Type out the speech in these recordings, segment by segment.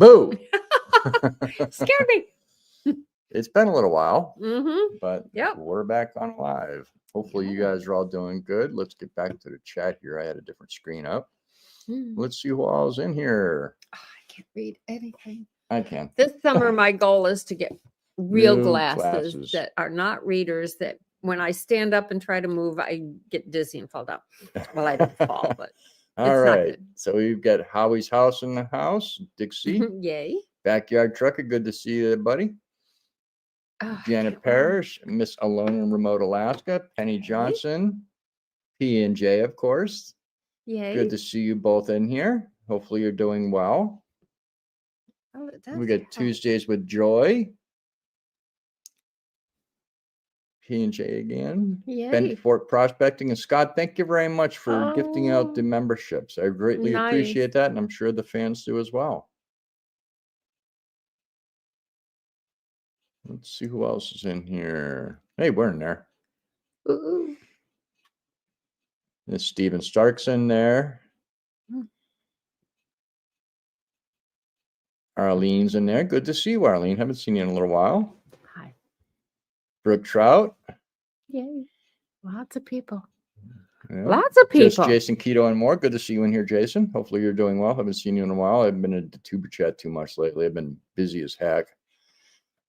Boo! Scared me. It's been a little while, Mm-hmm. but Yep. we're back on live. Hopefully you guys are all doing good. Let's get back to the chat here. I had a different screen up. Let's see who all's in here. Oh, I can't read anything. I can. This summer, my goal is to get real New glasses glasses. that are not readers, that when I stand up and try to move, I get dizzy and fall down. Well, I don't fall, but All it's not right. good. So we've got Howie's house in the house. Dixie. Yay. Backyard Trucker. Good to see you, buddy. Oh, Janet Parrish. Miss Alone in Remote Alaska. Penny Johnson. P&J, of course. yay. Good to see you both in here. Hopefully you're doing well. Oh, it does We got help. Tuesdays with Joy. P&J again. Yay. Ben Fort Prospecting. And Scott, thank you very much for gifting out the Oh, memberships. I greatly nice. appreciate that, and I'm sure the fans do as well. Let's see who else is in here. Hey, we're in there. Ooh. There's Steven Stark's in there. Hmm. Arlene's in there. Good to see you, Arlene. Haven't seen you in a little while. Hi. Brooke Trout. Yay. Lots of people. Yeah. Lots of people. Just Jason Keto and more. Good to see you in here, Jason. Hopefully you're doing well. Haven't seen you in a while. I've been in the tuber chat too much lately. I've been busy as heck.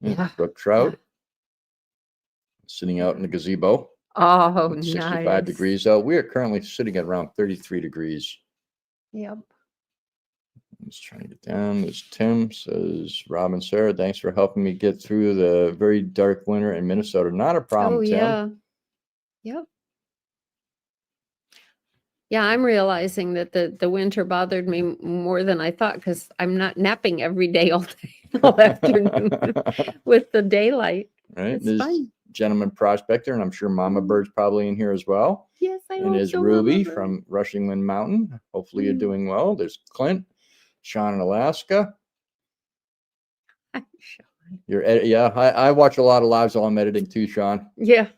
Yeah. Brooke Trout. Sitting out in the gazebo. Oh, 65 nice. degrees out. We are currently sitting at around 33 degrees. Yep. I'm just trying to get down. There's Tim says, Rob and Sarah, thanks for helping me get through the very dark winter in Minnesota. Not a problem, Oh, Tim. yeah. Yep. Yeah, I'm realizing that the winter bothered me more than I thought, because I'm not napping every day all day, all afternoon with the daylight. Right. It's There's fine. Gentleman Prospector, and I'm sure Mama Bird's probably in here as well. Yes, I And hope there's so, Ruby Mama Bird. from Rushing Wind Mountain. Hopefully you're doing well. There's Clint, Sean in Alaska. Hi, Sean. Yeah, I watch a lot of lives while I'm editing too, Sean. Yeah.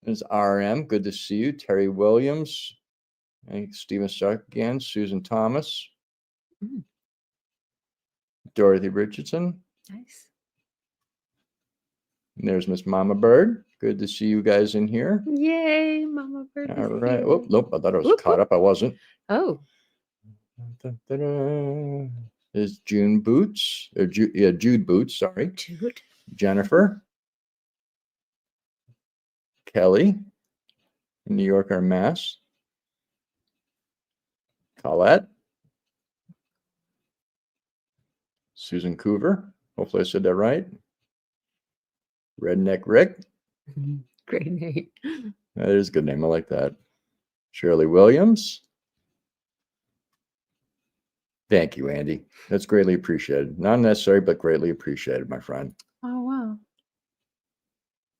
There's RM. Good to see you. Terry Williams. Stephen Stark again. Susan Thomas. Mm. Dorothy Richardson. Nice. And there's Miss Mama Bird. Good to see you guys in here. Yay, Mama Bird. All is right. here. Oh, nope. I thought I was Whoop, caught whoop. up. I wasn't. Oh. There's June Boots. Or Jude Boots. Sorry. Jude. Jennifer. Kelly. In New York or Mass. Colette. Susan Coover. Hopefully I said that right. Redneck Rick. Great name. That is a good name. I like that. Shirley Williams. Thank you, Andy. That's greatly appreciated. Not necessary, but greatly appreciated, my friend. Oh, wow.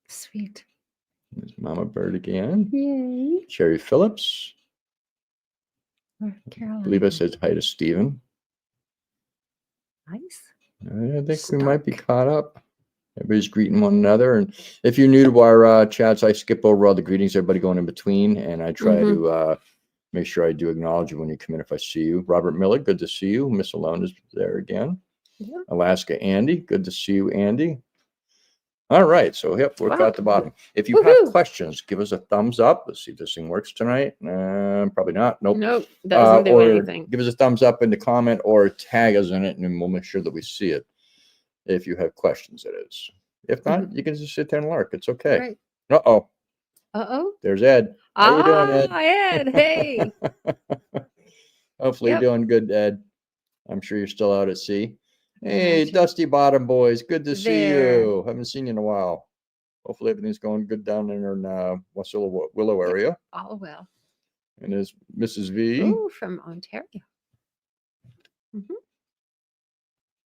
Sweet. There's Mama Bird again. Yay. Sherry Phillips. North I Carolina. believe I said hi to Stephen. Nice. I think we might be caught up. Everybody's greeting one another. And if you're new to our chats, I skip over all the greetings, everybody going in between, and I try to make sure I do acknowledge you when you come in if I see you. Robert Miller, good to see you. Miss Alone is there again. Yeah. Alaska Andy, good to see you, Andy. All right, so yep, we're Wow. at the bottom. If you have questions, give us a thumbs up. Let's see if this thing works tonight. Probably not. Nope. Nope. Doesn't do or anything. give us a thumbs up in the comment or tag us in it, and then we'll make sure that we see it. If you have questions, it is. If not, you can just sit there and lurk. It's okay. Right. Uh-oh. Uh-oh. There's Ed. How you doing, Ed? Ed. Hey. Hopefully Yep. you're doing good, Ed. I'm sure you're still out at sea. Hey, Imagine. Dusty Bottom Boys. Good to see There. you. Haven't seen you in a while. Hopefully everything's going good down there in Wasilla Willow area. Oh, well. And there's Mrs. V. Oh, from Ontario.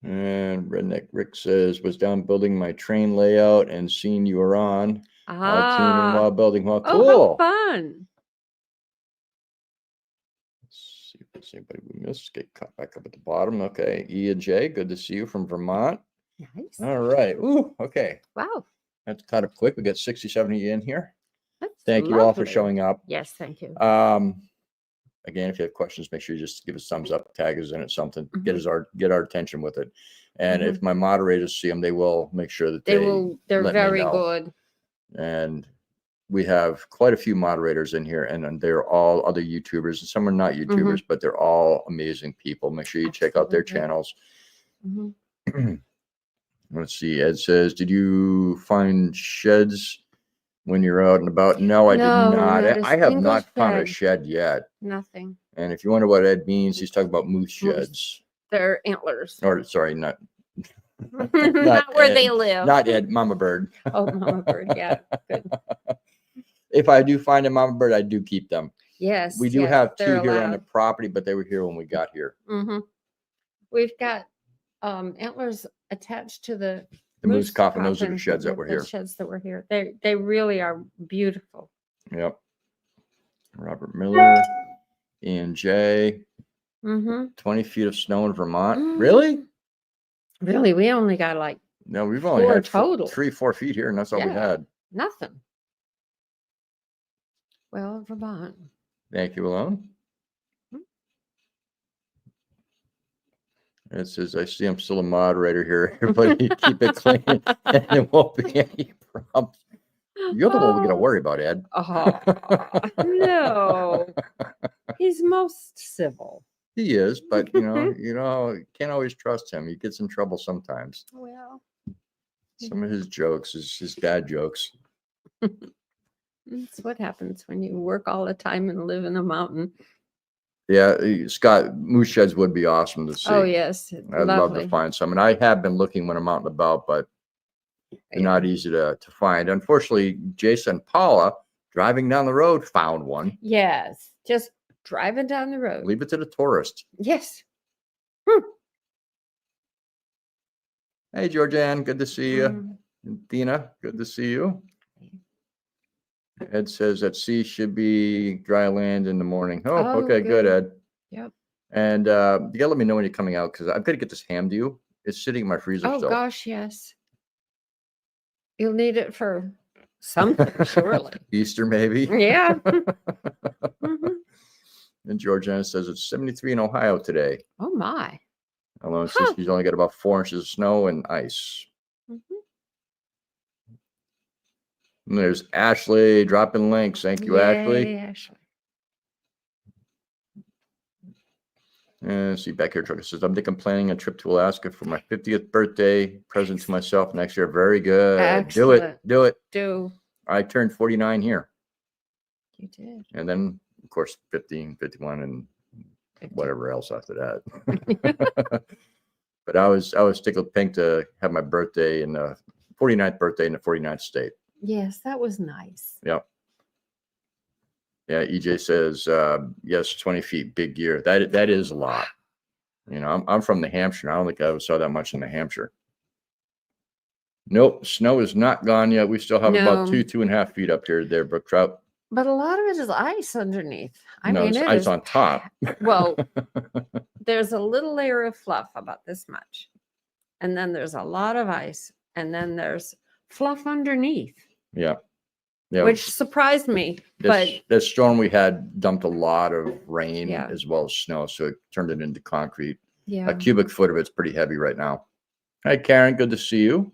And Redneck Rick says, was down building my train layout and seen you were on. All tuning while building. Well, Oh, cool. how fun. Let's see if there's anybody we missed. Get caught back up at the bottom. Okay. E and J, good to see you from Vermont. Nice. All right. Ooh, okay. Wow. That's caught up quick. We got 60, 70 in here. That's Thank you all for lovely. showing up. Yes, thank you. again, if you have questions, make sure you just give us thumbs up, tag us in it, something, Mhm. get our attention with it. And if my moderators see them, they will make sure that They will. They're let me very know. good. And we have quite a few moderators in here, and they're all other YouTubers, and some are not YouTubers, but they're all amazing people. Make sure you check out their Absolutely. channels. Mhm. Let's see. Ed says, "Did you find sheds when you're out and about?" No, I did No, not. not a I have single not found a shed. shed yet. Nothing. And if you wonder what Ed means, he's talking about moose Moose. sheds. They're antlers. Or sorry, not Not where Ed, they live. not Ed, Mama Bird. Oh, Mama Bird. Yeah, good. If I do find a Mama Bird, I do keep them. Yes. We do yes, have they're two here on the allowed. property, but they were here when we got here. We've got antlers attached to the Moose coffin. Those are the sheds that with were the here. sheds that were here. They really are beautiful. Yep. Robert Miller, Ian J. 20 feet of snow in Vermont. Really? Really? We only got like No, we've only 4 had total. 3-4 feet here, and that's all we had. Nothing. Well, Vermont. Thank you, Alone. It says, I see I'm still a moderator here. Everybody keep it clean, and there won't be any problems. You're the one we got to worry about, Ed. Oh, no. He's most civil. He is, but you can't always trust him. He gets in trouble sometimes. Well, Some of his jokes, his dad jokes. that's what happens when you work all the time and live in a mountain. Yeah, Scott, moose sheds would be awesome to see. Oh, yes. I'd love to find some. And I have been looking when I'm out and about, but they're not easy to find. Unfortunately, Jason and Paula, driving down the road, found one. Yes. Just driving down the road. Leave it to the tourist. Yes. Hey, Georgianne, good to see you. Dina, good to see you. Ed says that sea should be dry land in the morning. Oh, okay, good, Ed. Yep. And you gotta let me know when you're coming out, because I've got to get this ham to you. It's sitting in my freezer Oh, still. gosh, yes. You'll need it for something, surely. Easter, maybe. Yeah. And Georgiana says it's 73 in Ohio today. Oh, my. Alone says she's only got about 4 inches of snow and ice. And there's Ashley dropping links. Thank you, Ashley. Ashley. And see, back here, Trucker says, I'm thinking planning a trip to Alaska for my 50th birthday, present to myself next year. Very good. Excellent. Do it. Do. I turned 49 here. You did. And then, of course, 15, 51, and whatever else after that. But I was tickled pink to have my birthday in the 49th birthday in the 49th state. Yes, that was nice. Yep. Yeah, EJ says, yes, 20 feet, big year. That is a lot. I'm from New Hampshire. I don't think I ever saw that much in New Hampshire. Nope, snow is not gone yet. We still have about 2.5 feet up here, there, Brook Trout. But a lot of it is ice underneath. It's ice on top. Well, there's a little layer of fluff about this much. And then there's a lot of ice. And then there's fluff underneath. Yeah. Which surprised me. This storm we had dumped a lot of rain as well as snow. So it turned it into concrete. Yeah. A cubic foot of it's pretty heavy right now. Hi, Karen. Good to see you.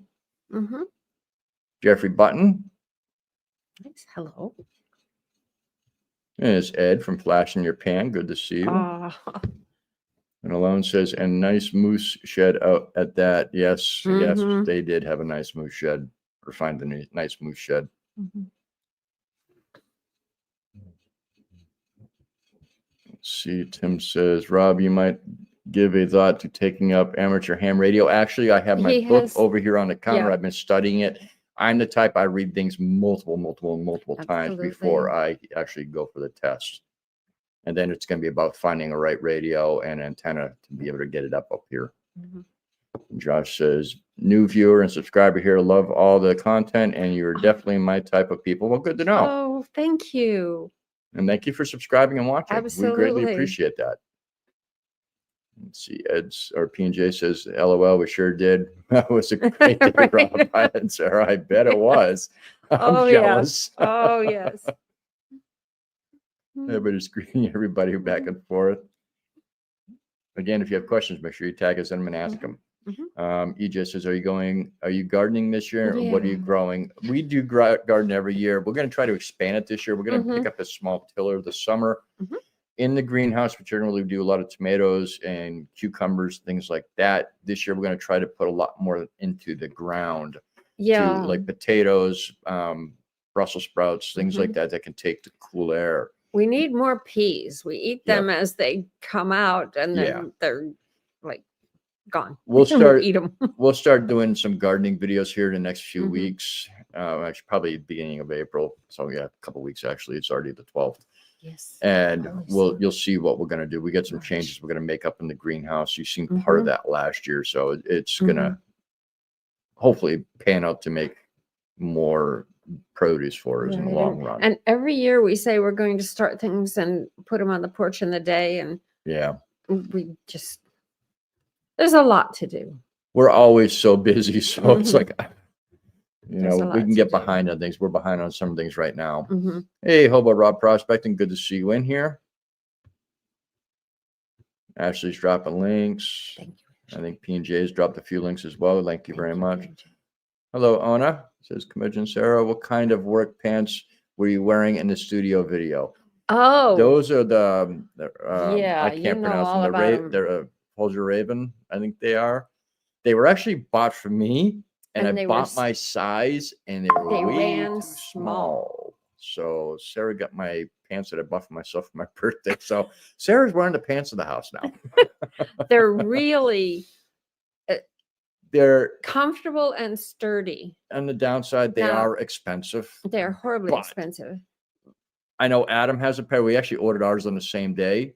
Jeffrey Button. Thanks. Hello. And it's Ed from Flash in Your Pan. Good to see you. And Alone says, and nice moose shed out at that. Yes, yes, they did have a nice moose shed, or find the nice moose shed. Let's see, Tim says, Rob, you might give a thought to taking up amateur ham radio. Actually, I have my book over here on the counter. I've been studying it. I'm the type, I read things multiple times before I actually go for the test. And then it's going to be about finding a right radio and antenna to be able to get it up here. Josh says, new viewer and subscriber here. Love all the content, and you're definitely my type of people. Well, good to know. Oh, thank you. And thank you for subscribing and watching. Absolutely. We greatly appreciate that. Let's see, P&J says, LOL, we sure did. That was a great day, Rob. I bet it was. I'm jealous. Oh, yes. Everybody's greeting everybody back and forth. Again, if you have questions, make sure you tag us in them and ask them. EJ says, are you gardening this year? Or what are you growing? We do garden every year. We're going to try to expand it this year. We're going to pick up a small tiller this summer in the greenhouse. We generally do a lot of tomatoes and cucumbers, things like that. This year, we're going to try to put a lot more into the ground. Yeah. Like potatoes, Brussels sprouts, things like that can take the cool air. We need more peas. We eat them as they come out, and then they're like gone. We'll start eat them. We'll start doing some gardening videos here in the next few weeks. Actually, probably beginning of April. So yeah, a couple of weeks actually. It's already the 12th. Yes. And you'll see what we're gonna do. We got some changes we're gonna make up in the greenhouse. You've seen part of that last year, so it's gonna hopefully pan out to make more produce for us in the long run. And every year we say we're going to start things and put them on the porch in the day, and we just there's a lot to do. We're always so busy, so it's like we can get behind on things. We're behind on some things right now. Hey, Hobo Rob Prospecting, good to see you in here. Ashley's dropping links. Thank you. I think P&J's dropped a few links as well. Thank you very much. Hello, Ona. Says Curmudge and Sarah, what kind of work pants were you wearing in the studio video? Oh, those are the I can't you know pronounce all them. about them. They're Holger Raven, I think they are. They were actually bought for me, and I bought my size, and they were way too small. So Sarah got my pants that I bought for myself for my birthday. So Sarah's wearing the pants of the house now. They're really they're comfortable and sturdy. On the downside, they are expensive. They're horribly expensive. I know Adam has a pair. We actually ordered ours on the same day,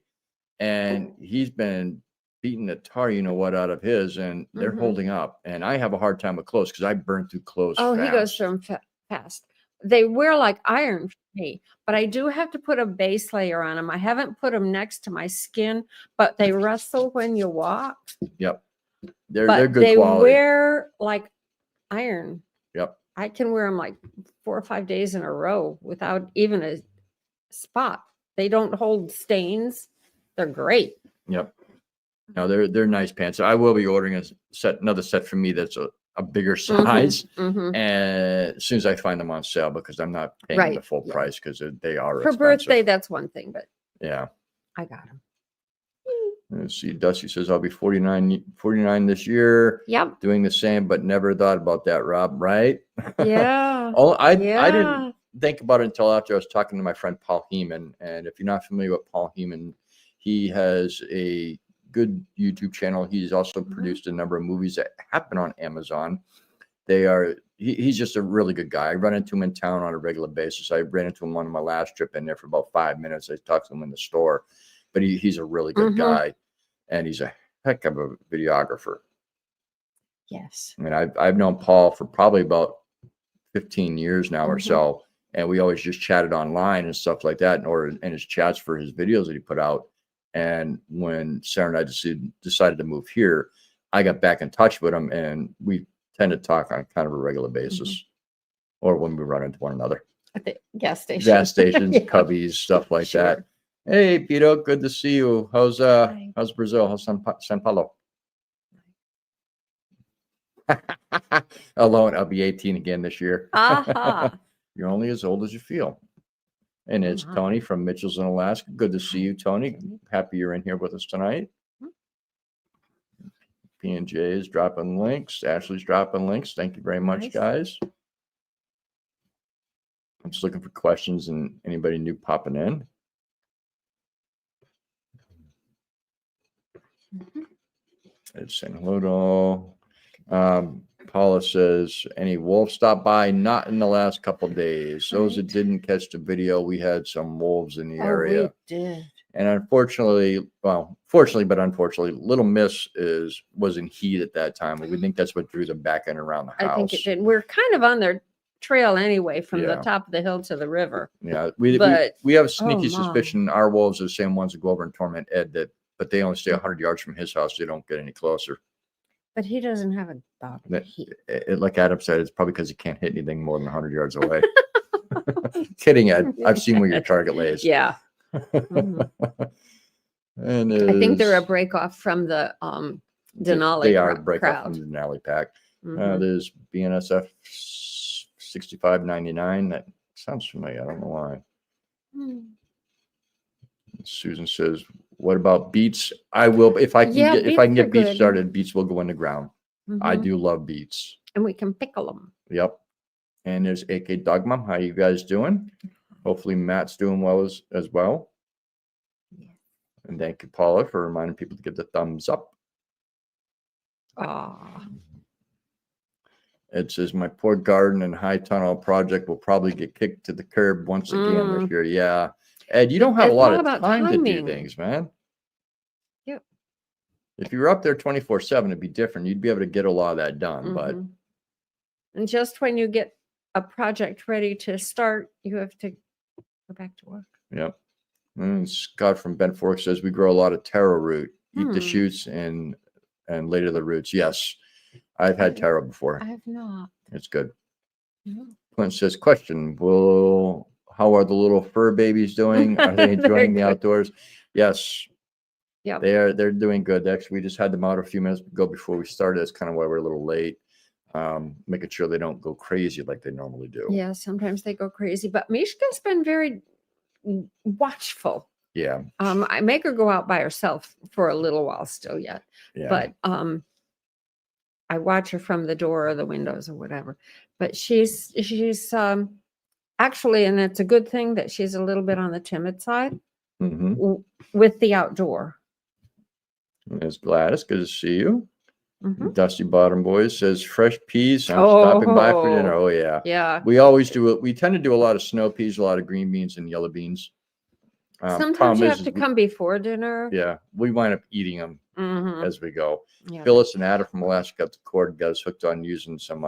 and he's been beating the tar, out of his, and they're holding up. And I have a hard time with clothes because I burn through clothes. Oh, fast. He goes through them fast. They wear like iron for me, but I do have to put a base layer on them. I haven't put them next to my skin, but they rustle when you walk. Yep. They're good quality. They wear like iron. Yep. I can wear them like 4 or 5 days in a row without even a spot. They don't hold stains. They're great. Yep. No, they're nice pants. I will be ordering another set for me that's a bigger size, and as soon as I find them on sale, because I'm not paying the full price because they are for expensive. Birthday. That's one thing, but I got them. Let's see. Dusty says I'll be 49 this year. Yep. Doing the same, but never thought about that, Rob. Right? Yeah. I didn't think about it until after I was talking to my friend Paul Heeman. And if you're not familiar with Paul Heeman, he has a good YouTube channel. He's also produced a number of movies that have been on Amazon. He's just a really good guy. I run into him in town on a regular basis. I ran into him on my last trip in there for about 5 minutes. I talked to him in the store. But he's a really good guy, and he's a heck of a videographer. Yes. I mean, I've known Paul for probably about 15 years now or so, and we always just chatted online and stuff like that, and his chats for his videos that he put out. And when Sarah and I decided to move here, I got back in touch with him, and we tend to talk on kind of a regular basis, or when we run into one another. At the gas station. Gas stations, Cubbies, stuff like that. Hey, Pito, good to see you. How's Brazil? How's San Paulo? Alone, I'll be 18 again this year. You're only as old as you feel. And it's Tony from Mitchell's in Alaska. Good to see you, Tony. Happy you're in here with us tonight. P&J is dropping links. Ashley's dropping links. Thank you very much, guys. I'm just looking for questions and anybody new popping in. It's saying hello to all. Paula says, any wolves stop by? Not in the last couple of days. Those that didn't catch the video, we had some wolves in the area. We did. And unfortunately, fortunately, but unfortunately, Little Miss was in heat at that time. We think that's what drew them back in around the house. I think it did. We're kind of on their trail anyway, from the top of the hill to the river. Yeah, we have a sneaky suspicion our wolves are the same ones that go over and torment Ed, but they only stay 100 yards from his house. They don't get any closer. But he doesn't have a dog. Like Adam said, it's probably because he can't hit anything more than 100 yards away. Kidding, Ed. I've seen where your target lays. Yeah. Mhm. And I think they're a is break off from the they Denali are break off from crowd. the Denali pack. Mhm. There's BNSF 65.99. That sounds familiar. I don't know why. Hmm. Susan says, "What about beets? I will if I can Yeah, get if I can beets are get beets good. started. Beets will go in the ground. I Mhm. do love beets. And we can pickle them. Yep. And there's AK Dogma. How you guys doing? Hopefully Matt's doing well as well. And thank you, Paula, for reminding people to give the thumbs up. Ah. It says my poor garden and high tunnel project will probably get kicked to the curb once again this year. Yeah. Ed, you don't have a It's lot all of about time to do timing. things, man. Yep. If you were up there 24/7, it'd be different. You'd be able to get a lot of that done. But Mhm. And just when you get a project ready to start, you have to go back to work. yep. And Scott from Bent Fork says we grow a lot of taro root. Eat the Hmm. shoots and later the roots. Yes. I've had taro before. I have not. It's good. No. Clint says, question, how are the little fur babies doing? Are they enjoying the outdoors? Yes. Yep. They're doing good. Actually, we just had them out a few minutes ago before we started. That's kind of why we're a little late. Making sure they don't go crazy like they normally do. Yeah, sometimes they go crazy, but Mishka's been very watchful. Yeah. I make her go out by herself for a little while still yet, Yeah. but I watch her from the door or the windows or whatever. But she's actually, and it's a good thing that she's a little bit on the timid side with the outdoor. There's Gladys. Good to see you. Mhm. Dusty Bottom Boys says fresh peas. I'm stopping by for dinner. Oh yeah. Yeah. We always do it. We tend to do a lot of snow peas, a lot of green beans, and yellow beans. Sometimes you have to come before dinner. Yeah, we wind up eating them as we go. Yeah, Phyllis and Adam from Alaska got the cord, got us hooked on using some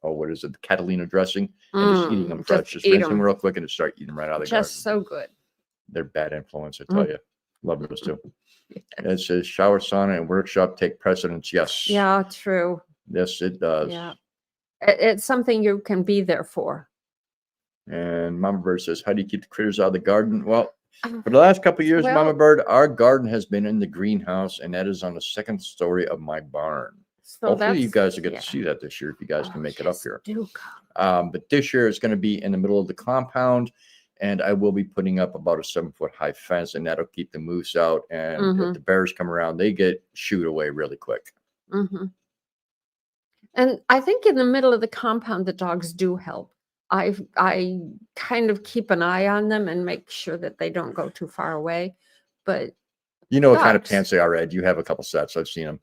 what is it, the Catalina dressing, and just eating them fresh. Just rinse them real quick and just start eating them right out of the garden. Just so good. They're bad influence, I tell you. Love those too. It says shower, sauna, and workshop take precedence. Yes. Yeah, true. Yes, it does. Yeah. It's something you can be there for. And Mama Bird says, how do you keep the critters out of the garden? Well, for the last couple of years, Mama Bird, our garden has been in the greenhouse, and that is on the second story of my barn. So hopefully you guys will get to see that this year if you guys can make it up here. But this year it's going to be in the middle of the compound, and I will be putting up about a 7-foot high fence, and that'll keep the moose out. And if the bears come around, they get shooed away really quick. And I think in the middle of the compound, the dogs do help. I kind of keep an eye on them and make sure that they don't go too far away. But you know what kind of pants they are, Ed? You have a couple sets. I've seen them.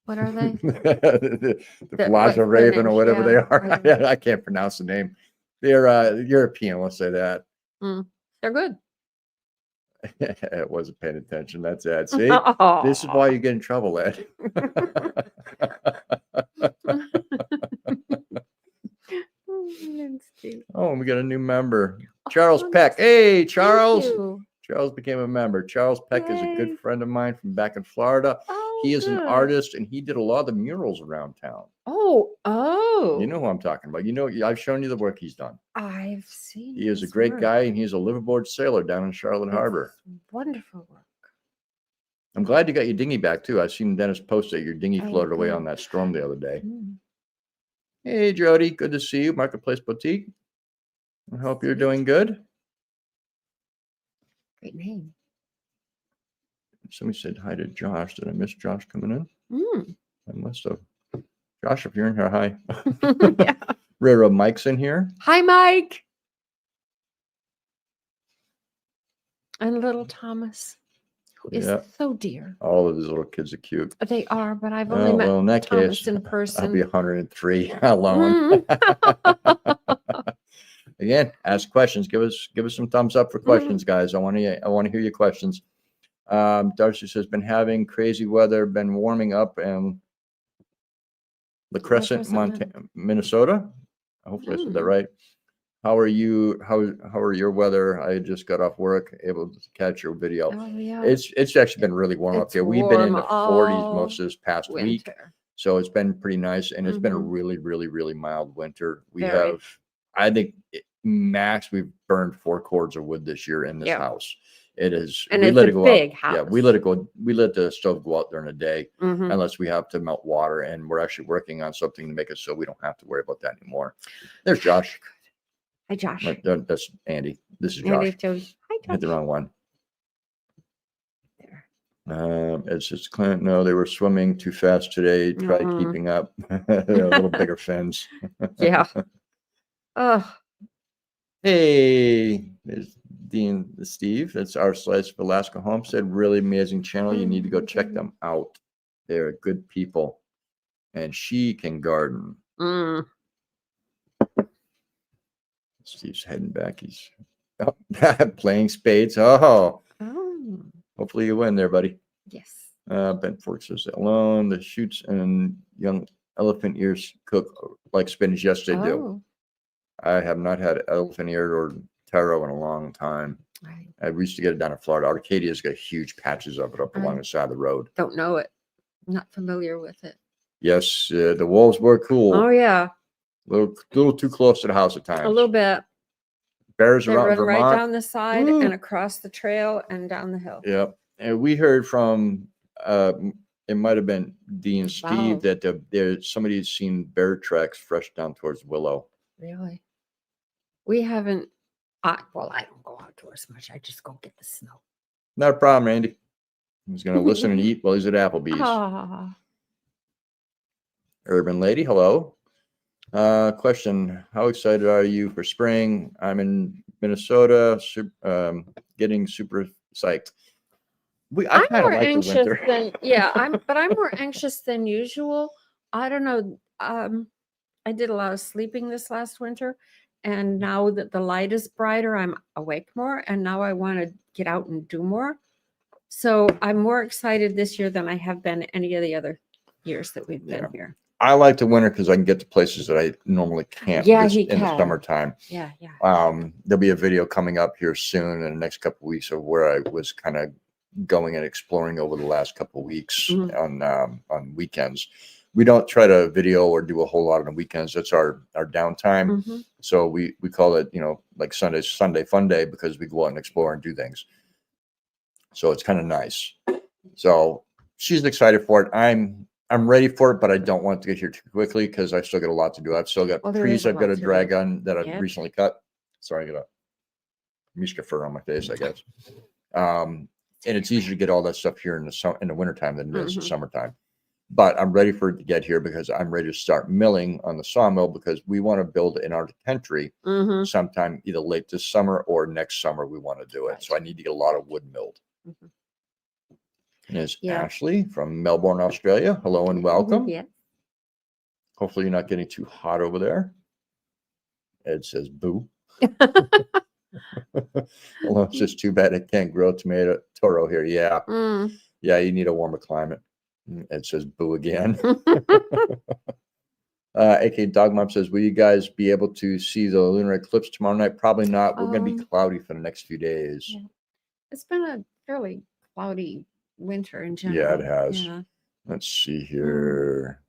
What are they? the Plaza Raven or whatever they are. I can't pronounce the name. They're European. Let's say that. They're good. It wasn't paying attention. That's Ed. See, this is why you get in trouble, Ed. Oh, we got a new member, Charles Peck. Hey, Charles. Charles became a member. Charles Peck is a good friend of mine from back in Florida. He is an artist, and he did a lot of the murals around town. Oh. You know who I'm talking about. You know, I've shown you the work he's done. I've seen. He is a great guy, and he's a liveaboard sailor down in Charlotte Harbor. Wonderful work. I'm glad you got your dinghy back too. I seen Dennis post that your dinghy floated away on that storm the other day. Hey, Jody, good to see you. Marketplace Boutique. I hope you're doing good. Great name. Somebody said hi to Josh. Did I miss Josh coming in? I must have. Josh, if you're in here, hi. Rara, Mike's in here. Hi, Mike. And little Thomas, who is so dear. All of his little kids are cute. They are, but I've only met Thomas in person. I'll be 103 alone. Again, ask questions. Give us some thumbs up for questions, guys. I want to hear your questions. Darcy says, been having crazy weather, been warming up in La Crescent, Minnesota. Hopefully I said that right. How are you? How are your weather? I just got off work, able to catch your video. It's actually been really warm up here. We've been in the 40s most of this past week, so it's been pretty nice, and it's been a really, really, really mild winter. We have, I think, max we've burned 4 cords of wood this year in this Yeah. house. It is, And we it's let a it go big up. house. Yeah, we let it go. We let the stove go out during the day Mhm. unless we have to melt water, and we're actually working on something to make it so we don't have to worry about that anymore. There's Josh. Hi, Josh. That's Andy. This is Andy Josh. Jones. Hi, Hit the Josh. wrong one. There. It's just Clint. No, they were swimming too fast today. Try keeping up. A little bigger fins. Yeah. Oh, Hey, there's Dean Steve. That's our slice of Alaska Homestead. Really amazing channel. You need to go check them out. They're good people. And she can garden. Steve's heading back. He's playing spades. Oh, hopefully you win there, buddy. Yes. Ben Fork says alone. The shoots and young elephant ears cook like spinach. Yes, they do. I have not had elephant ear or taro in a long time. Right. I used to get it down in Florida. Arcadia's got huge patches of it up along the side of the road. Don't know it. Not familiar with it. Yes, the wolves were cool. Oh yeah. Little too close to the house at times. A little bit. Bears They around run Vermont. right down the side and across the trail and down the hill. Yep. And we heard from it might have been Dean Steve that there's somebody had seen bear tracks fresh down towards Willow. Really? We haven't. Well, I don't go outdoors much. I just go get the snow. Not a problem, Andy. He's going to listen and eat while he's at Applebee's. Urban Lady, hello. Question: how excited are you for spring? I'm in Minnesota, getting super psyched. I kind of like the winter. But I'm more anxious than usual. I don't know. I did a lot of sleeping this last winter, and now that the light is brighter, I'm awake more, and now I want to get out and do more. So I'm more excited this year than I have been any of the other years that we've been here. I like the winter because I can get to places that I normally can't in the summertime. Yeah. There'll be a video coming up here soon in the next couple of weeks of where I was kind of going and exploring over the last couple of weeks on weekends. We don't try to video or do a whole lot on the weekends. That's our downtime. So we call it, like Sunday fun day, because we go out and explore and do things. So it's kind of nice. So she's excited for it. I'm ready for it, but I don't want to get here too quickly because I still got a lot to do. I've still got trees I've got to drag on that I've recently cut. Sorry, I got a Mishka fur on my face, I guess. And it's easier to get all that stuff here in the wintertime than it is in the summertime. But I'm ready for it to get here because I'm ready to start milling on the sawmill because we want to build in our country sometime either late this summer or next summer. We want to do it. Right. So I need to get a lot of wood milled. And there's Ashley from Melbourne, Australia. Hello and welcome. Yeah. Hopefully you're not getting too hot over there. Ed says boo. Well, it's just too bad it can't grow toro here. Yeah. Yeah, you need a warmer climate. Ed says boo again. AK Dogmom says, will you guys be able to see the lunar eclipse tomorrow night? Probably not. We're going to be cloudy for the next few days. Yeah. It's been a fairly cloudy winter in general. Yeah, it has. Yeah. Let's see here.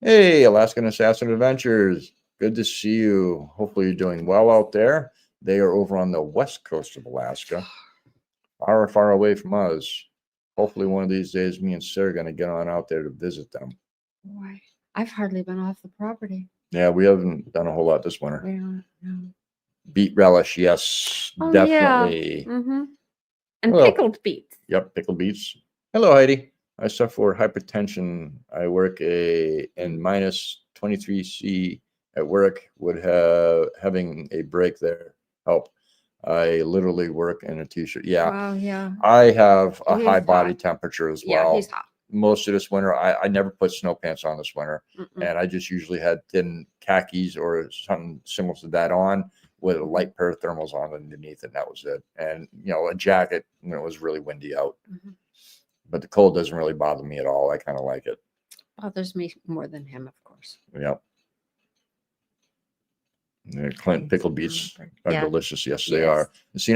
Hey, Alaskan Assassin Adventures. Good to see you. Hopefully you're doing well out there. They are over on the west coast of Alaska, far, far away from us. Hopefully one of these days me and Sarah are going to get on out there to visit them. Boy, I've hardly been off the property. Yeah, we haven't done a whole lot this winter. No. Beet relish, yes, definitely. Yeah. And pickled beets. Yep, pickled beets. Hello, Heidi. I suffer hypertension. I work in minus 23C at work. Would having a break there help? I literally work in a t-shirt. Yeah. Wow, yeah. I have a high body temperature as well. Yeah, he's hot. Most of this winter, I never put snow pants on this winter. And I just usually had thin khakis or something similar to that on with a light pair of thermals on underneath, and that was it. And, a jacket when it was really windy out. But the cold doesn't really bother me at all. I kind of like it. Bothers me more than him, of course. Yep. Clint pickled beets are delicious. Yes, they are. See,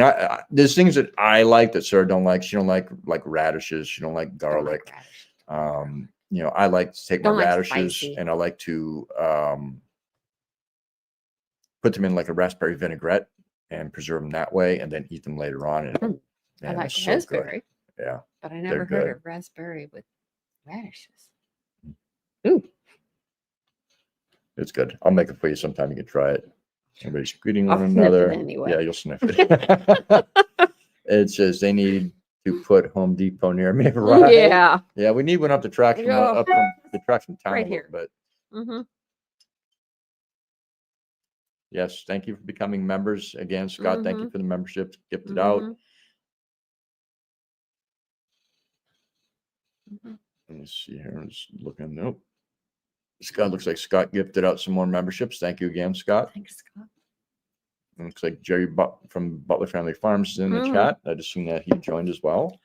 there's things that I like that Sarah don't like. She don't like radishes. She don't like garlic. I like to take my radishes and I like to put them in like a raspberry vinaigrette and preserve them that way, and then eat them later on. And I man, like it's so good. raspberry, Yeah, but I never good. heard of raspberry with radishes. Ooh, It's good. I'll make it for you sometime. You can try it. Everybody's greeting I'll one sniff it another. anyway. Yeah, you'll sniff it. It says they need to put Home Depot near me. Right? Yeah, Yeah, we need one up the track from Yeah. up from the track from town Right a here. little bit. hmm Yes, thank you for becoming members again, Scott. Thank you for the membership gifted out. Let me see here. I'm just looking. Nope. Scott looks like Scott gifted out some more memberships. Thank you again, Scott. Thanks, Scott. It looks like Jerry from Butler Family Farms is in the chat. I just seen that he joined as well.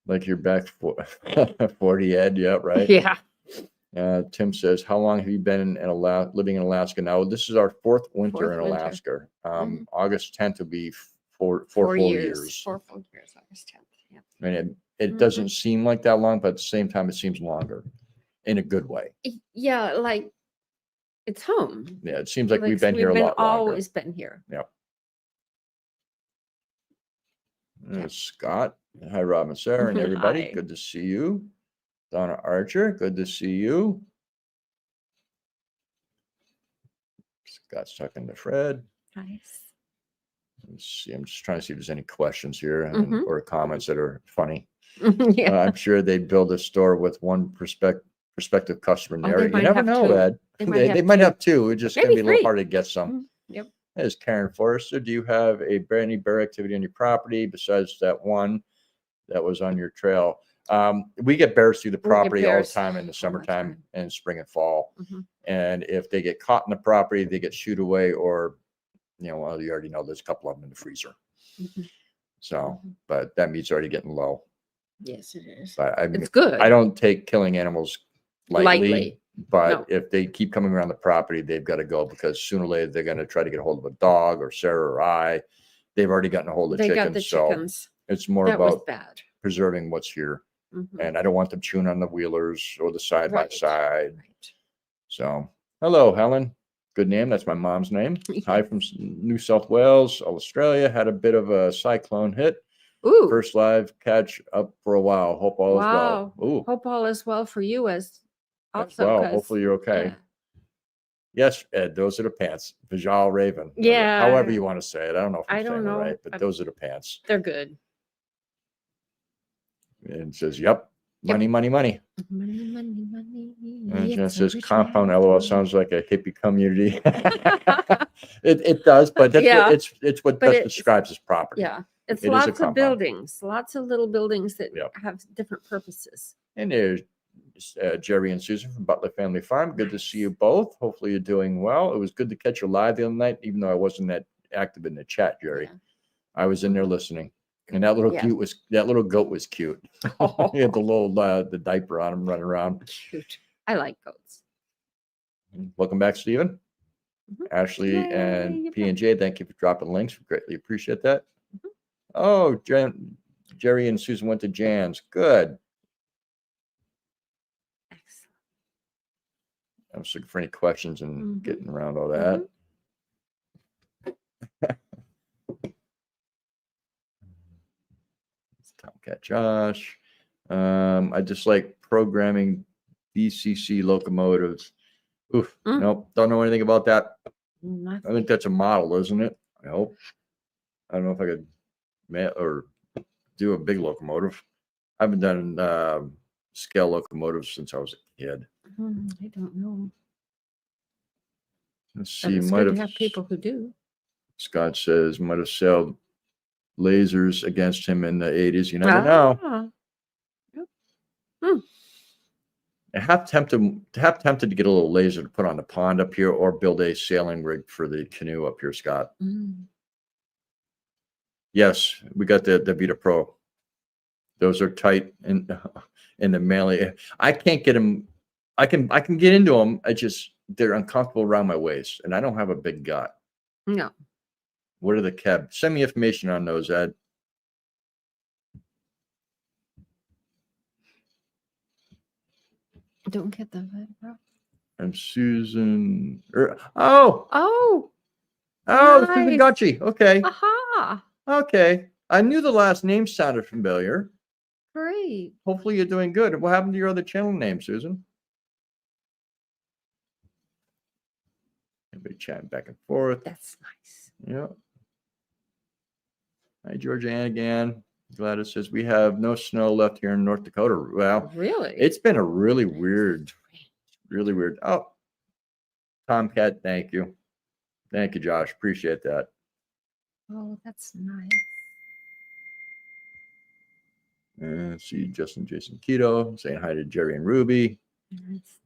Like you're back for 40 Ed, yeah, right. Yeah. Tim says, how long have you been living in Alaska now? This is our fourth winter Fourth in winter. Alaska. August 10th will be four full years. 4 full years, August 10th. Yeah. And it doesn't seem like that long, but at the same time, it seems longer in a good way. Yeah, like it's home. Yeah, it seems like we've been here a lot longer. Always been here. Yep. Scott, hi, Rob and Sarah, and everybody. Hi. Good to see you. Donna Archer, good to see you. Scott's talking to Fred. Nice. Let's see. I'm just trying to see if there's any questions here or comments that are funny. Yeah. I'm sure they build a store with one prospective customer in the area. You might never have know, two. Ed. They might might have two. It's just going to be a little hard to get some. Yep. As Karen Forrester, do you have any bear activity on your property besides that one that was on your trail? We get bears through the property all the time in the summertime and spring and fall. And if they get caught in the property, they get shooed away, or, well, you already know there's a couple of them in the freezer. So, but that meat's already getting low. Yes, it is. But It's good. I don't take killing animals lightly. But No. if they keep coming around the property, they've got to go, because sooner or later they're going to try to get a hold of a dog, or Sarah or I. They've already gotten a hold of They chickens. got the so chickens. it's more That was about bad. preserving what's here. And I don't want them chewing on the wheelers or the side by side. Right. So, hello, Helen. Good name. That's my mom's name. Hi from New South Wales, Australia. Had a bit of a cyclone hit. Ooh. First live catch up for a while. Hope all is well. Ooh. Hope all is well for you as also. Well, hopefully you're okay. Yeah. Yes, Ed, those are the pants. Vijal Raven. Yeah. However you want to say it. I don't know if I'm saying it know. right, but those are the pants. They're good. And it says, yep. Money, money, money. Money, money, money. And it says compound LOL sounds like a hippie community. it does, but that's it's what best describes this property. Yeah. It's lots of buildings, lots of little buildings that have different purposes. And there's Jerry and Susan from Butler Family Farm. Good to see you both. Hopefully you're doing well. It was good to catch you live the other night, even though I wasn't that active in the chat, Jerry. Yeah. I was in there listening. And that little little goat was cute. He had the little the diaper on him running around. Cute. I like goats. Welcome back, Stephen. Ashley and P&J, thank you for dropping links. We greatly appreciate that. Oh, Jerry and Susan went to Jan's. Good. Excellent. I was looking for any questions and getting around all that. Tomcat Josh. I just like programming DCC locomotives. Oof. Nope. Don't know anything about that. I think that's a model, isn't it? I hope. I don't know if I could or do a big locomotive. I haven't done scale locomotives since I was a kid. I don't know. Let's see. It's good to have people who do. Scott says might have sailed lasers against him in the 80s. You never know. I have tempted to get a little laser to put on the pond up here, or build a sailing rig for the canoe up here, Scott. Yes, we got the Vita Pro. Those are tight in the melee. I can't get them. I can get into them. They're uncomfortable around my waist, and I don't have a big gut. No. What are the Keb? Send me information on those, Ed. Don't get the Vita Pro. I'm Susan. Oh, Susan nice. Gutchy. Okay. Aha. Okay. I knew the last name sounded familiar. Great. Hopefully you're doing good. What happened to your other channel name, Susan? Everybody chatting back and forth. That's nice. Yeah. Hi, Georgia again. Gladys says we have no snow left here in North Dakota. Well, Really? it's been a really weird. Oh, Tomcat, thank you. Thank you, Josh. Appreciate that. Oh, that's nice. And see Justin, Jason Keto saying hi to Jerry and Ruby. Nice.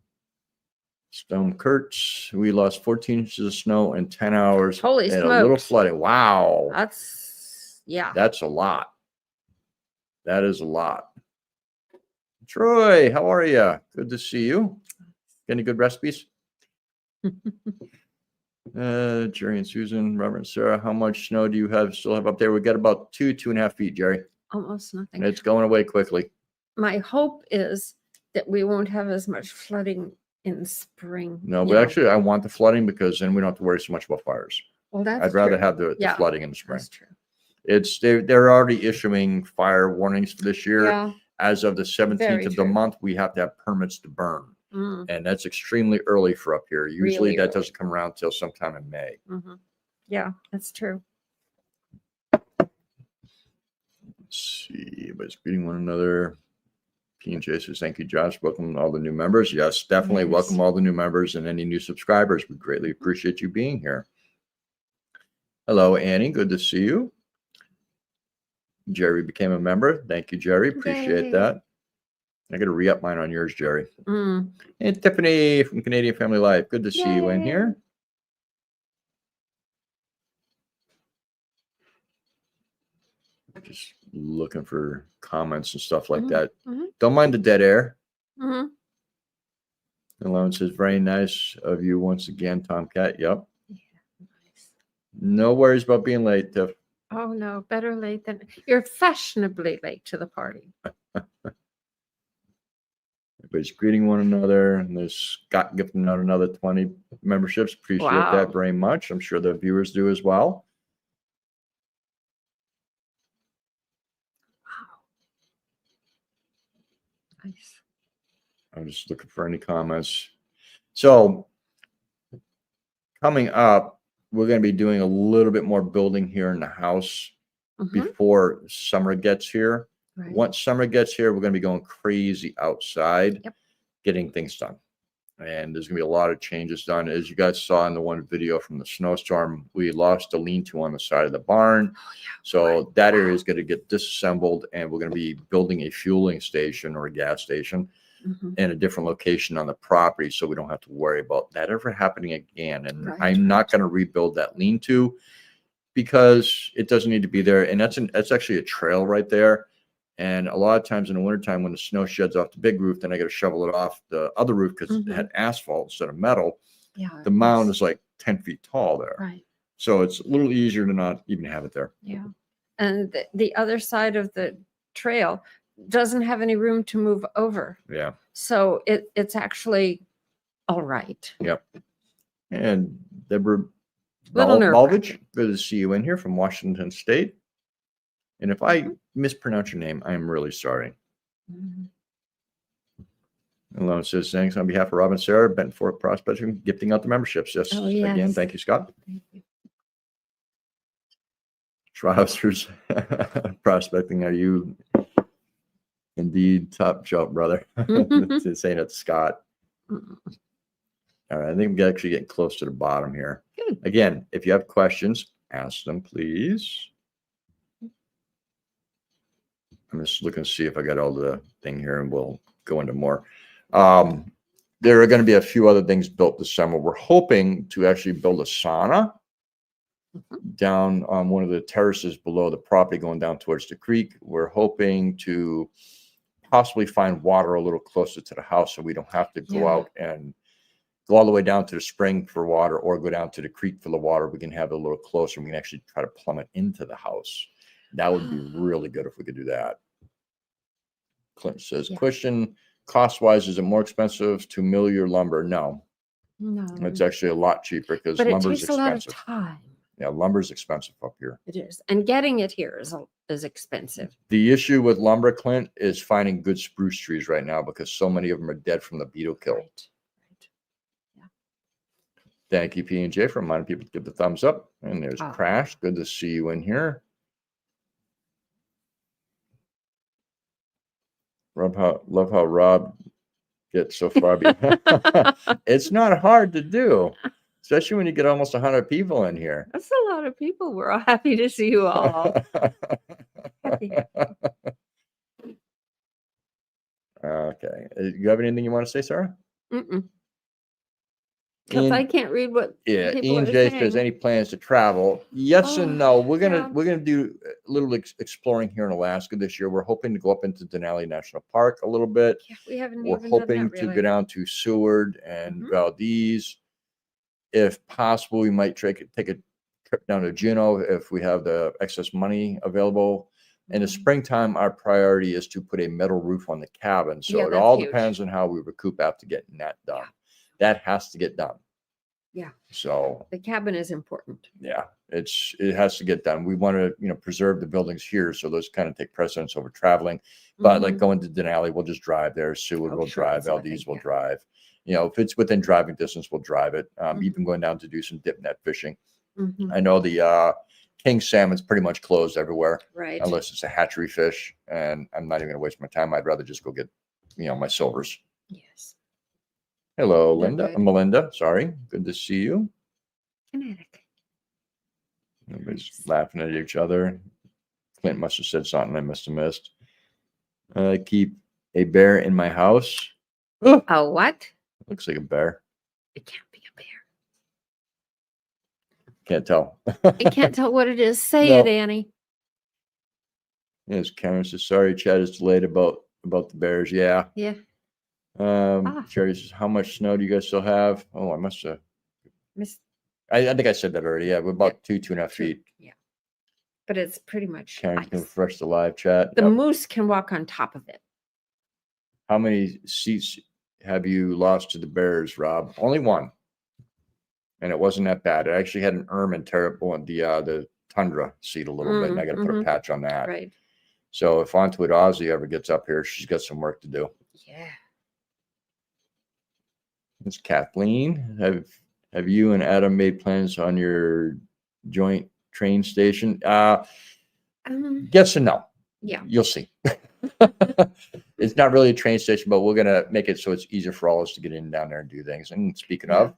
Stone Kurtz, we lost 14 inches of snow in 10 hours. Holy and a little smokes. flooding. Wow. That's That's a lot. That is a lot. Troy, how are you? Good to see you. Any good recipes? Jerry and Susan, Robert and Sarah, how much snow do you still have up there? We got about 2.5 feet, Jerry. almost nothing. It's going away quickly. My hope is that we won't have as much flooding in spring. No, but actually I want the flooding because then we don't have to worry so much about fires. Well, that's I'd rather true. have the flooding in the spring. That's true. They're already issuing fire warnings for this year. Yeah. As of the 17th Very of the true. month, we have to have permits to burn. Mm, And that's extremely early for up here. Usually Really that early. doesn't come around till sometime in May. mhm. Yeah, that's true. Let's see. Everybody's greeting one another. P&J says, thank you, Josh. Welcome all the new members. Yes, definitely Yes. welcome all the new members and any new subscribers. We greatly appreciate you being here. Hello, Annie. Good to see you. Jerry became a member. Thank you, Jerry. Appreciate Yay. that. I got to re-up mine on yours, Jerry. Mm. And Tiffany from Canadian Family Life. Good to see you in Yay. here. Just looking for comments and stuff like that. mhm. Don't mind the dead air. Mhm. Alone says, very nice of you once again, Tomcat. Yep. Yeah, nice. No worries about being late, Tiff. Oh no, better late than you're fashionably late to the party. Everybody's greeting one another. And there's Scott gifting out another 20 memberships. Appreciate Wow. that very much. I'm sure the viewers do as well. Wow. Nice. I'm just looking for any comments. So coming up, we're going to be doing a little bit more building here in the house Mhm. before summer gets here. Right. Once summer gets here, we're going to be going crazy outside, Yep. getting things done. And there's going to be a lot of changes done. As you guys saw in the one video from the snowstorm, we lost a lean-to on the side of the barn. Oh, yeah. So that area is going to get disassembled, and we're going to be building a fueling station or a gas station Mhm. in a different location on the property, so we don't have to worry about that ever happening again. And Right, I'm not going to rebuild that lean-to because it doesn't need to be there. And that's actually a trail right there. And a lot of times in the wintertime when the snow sheds off the big roof, then I got to shovel it off the other roof because Mhm. it had asphalt instead of metal. Yeah. The mound is like 10 feet tall there. Right. So it's a little easier to not even have it there. Yeah. And the other side of the trail doesn't have any room to move over. Yeah. So it's actually all right. Yep. And Deborah Little nerve-wracking. Balvich, good to see you in here from Washington State. And if I mispronounce your name, I am really sorry. Mhm. Alone says, thanks on behalf of Rob and Sarah, Benton Fort Prospector, gifting out the memberships. Yes, Oh, again, yes. thank you, Scott. Thank you. Trousers prospecting, are you indeed top shelf, brother? Saying it to Scott. Mm. All right, I think we're actually getting close to the bottom here. Good. Again, if you have questions, ask them, please. I'm just looking to see if I got all the thing here, and we'll go into more. There are going to be a few other things built this summer. We're hoping to actually build a sauna down on one of the terraces below the property going down towards the creek. We're hoping to possibly find water a little closer to the house so we don't have to go out and go all the way down to the spring for water or go down to the creek for the water. We can have it a little closer. We can actually try to plumb it into the house. That would be really good if we could do that. Clint says, question, cost-wise, is it more expensive to mill your lumber? No. No. It's actually a lot cheaper because But it lumber's takes a lot of expensive. time. Yeah, lumber's expensive up here. It is. And getting it here is expensive. The issue with lumber, Clint, is finding good spruce trees right now because so many of them are dead from the beetle kill. Right. Thank you, P&J, for reminding people to give the thumbs up. And there's Oh. Crash. Good to see you in here. Love how Rob gets so far behind. It's not hard to do, especially when you get almost 100 people in here. That's a lot of people. We're all happy to see you all. Happy. Okay. You have anything you want to say, Sarah? Because I can't read what people Ian are J saying. says any plans to travel? Yes and no. We're yeah. gonna do a little exploring here in Alaska this year. We're hoping to go up into Denali National Park a little bit. Yeah, we haven't We're even hoping done that, to really. go down to Seward and Mhm. Valdez. If possible, we might take a trip down to Juneau if we have the excess money available. In the Mhm. springtime, our priority is to put a metal roof on the cabin. So Yeah, it that's all huge. depends on how we recoup after getting that done. Yeah. That has to get done. Yeah. So The cabin is important. yeah, it has to get done. We want to, preserve the buildings here. So those kind of take precedence over traveling. But like Mhm. going to Denali, we'll just drive there. Seward Oh, will sure, drive. that's what I Valdez think, will yeah. drive. If it's within driving distance, we'll drive it. Mhm. Even going down to do some dip net fishing. Mhm. I know the king salmon's pretty much closed everywhere, Right. unless it's a hatchery fish. And I'm not even going to waste my time. I'd rather just go get, my silvers. Yes. Hello, They're Linda. good. Melinda. Sorry. Good to see you. Kinetic. Everybody's Nice. laughing at each other. Clint must have said something I must have missed. Keep a bear in my house. Oh, what? Looks like a bear. It can't be a bear. Can't tell. I can't tell what it is. Say No. it, Annie. Yes, Karen says, sorry, Chad is delayed about the bears. Yeah. Yeah. Cherry says, how much snow do you guys still have? Oh, I must have. Miss. I think I said that already. Yeah, we're about 2.5 feet. Yeah. But it's pretty much Karen can ice. refresh the live chat. The Yep. moose can walk on top of it. How many seats have you lost to the bears, Rob? Only one. And it wasn't that bad. It actually had an ermine tear up on the tundra seat a little bit, and I got to put a patch on that. Right. So if Onto It Ozzy ever gets up here, she's got some work to do. Yeah. It's Kathleen. Have you and Adam made plans on your joint train station? Yes and no. Yeah. You'll see. It's not really a train station, but we're gonna make it so it's easier for all of us to get in down there and do things. And speaking of,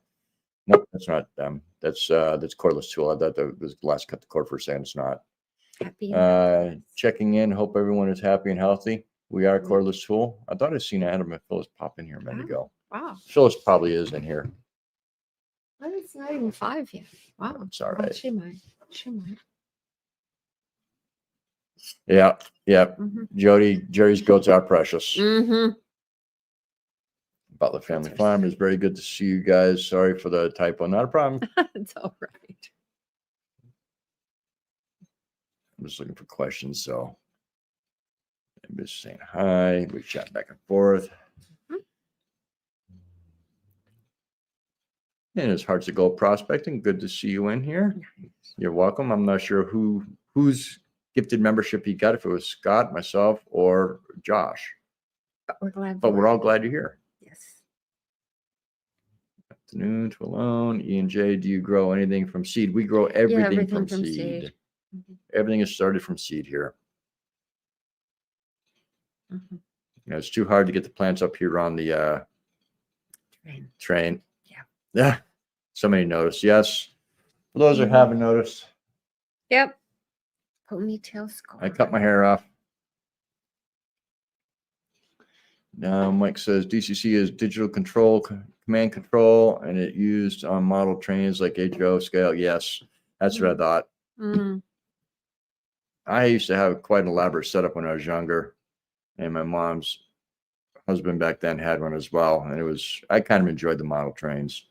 no, that's not them. That's cordless tool. I thought that was the last cut the cord for saying it's not. Happy. Checking in. Hope everyone is happy and healthy. We are cordless tool. I thought I'd seen Adam and Phyllis pop in here a minute ago. Wow. Phyllis probably is in here. Well, it's not even 5 yet. Wow. It's all Well, right. she might. She might. Yeah. Mm-hmm. Jerry's goats are precious. Mm-hmm. Butler Family Goats are Farm is sweet. very good to see you guys. Sorry for the typo. Not a problem. It's all right. I'm just looking for questions. So I'm just saying hi. We chat back and forth. And it's Hearts of Gold Prospecting. Good to see you in here. You're welcome. I'm not sure whose gifted membership he got, if it was Scott, myself, or Josh. But we're glad. But we're all glad you're here. Yes. Afternoon to Alone. Ian J, do you grow anything from seed? We grow everything from seed. Mm-hmm. Everything is started from seed here. Mm-hmm. It's too hard to get the plants up here on the train. Yeah. Somebody noticed. Yes. For those who haven't noticed. Yep. Ponytail scar. I cut my hair off. Now Mike says DCC is digital control, command control, and it used on model trains like HO scale. Yes, that's what I thought. Mm. I used to have quite an elaborate setup when I was younger, and my mom's husband back then had one as well. And I kind of enjoyed the model trains.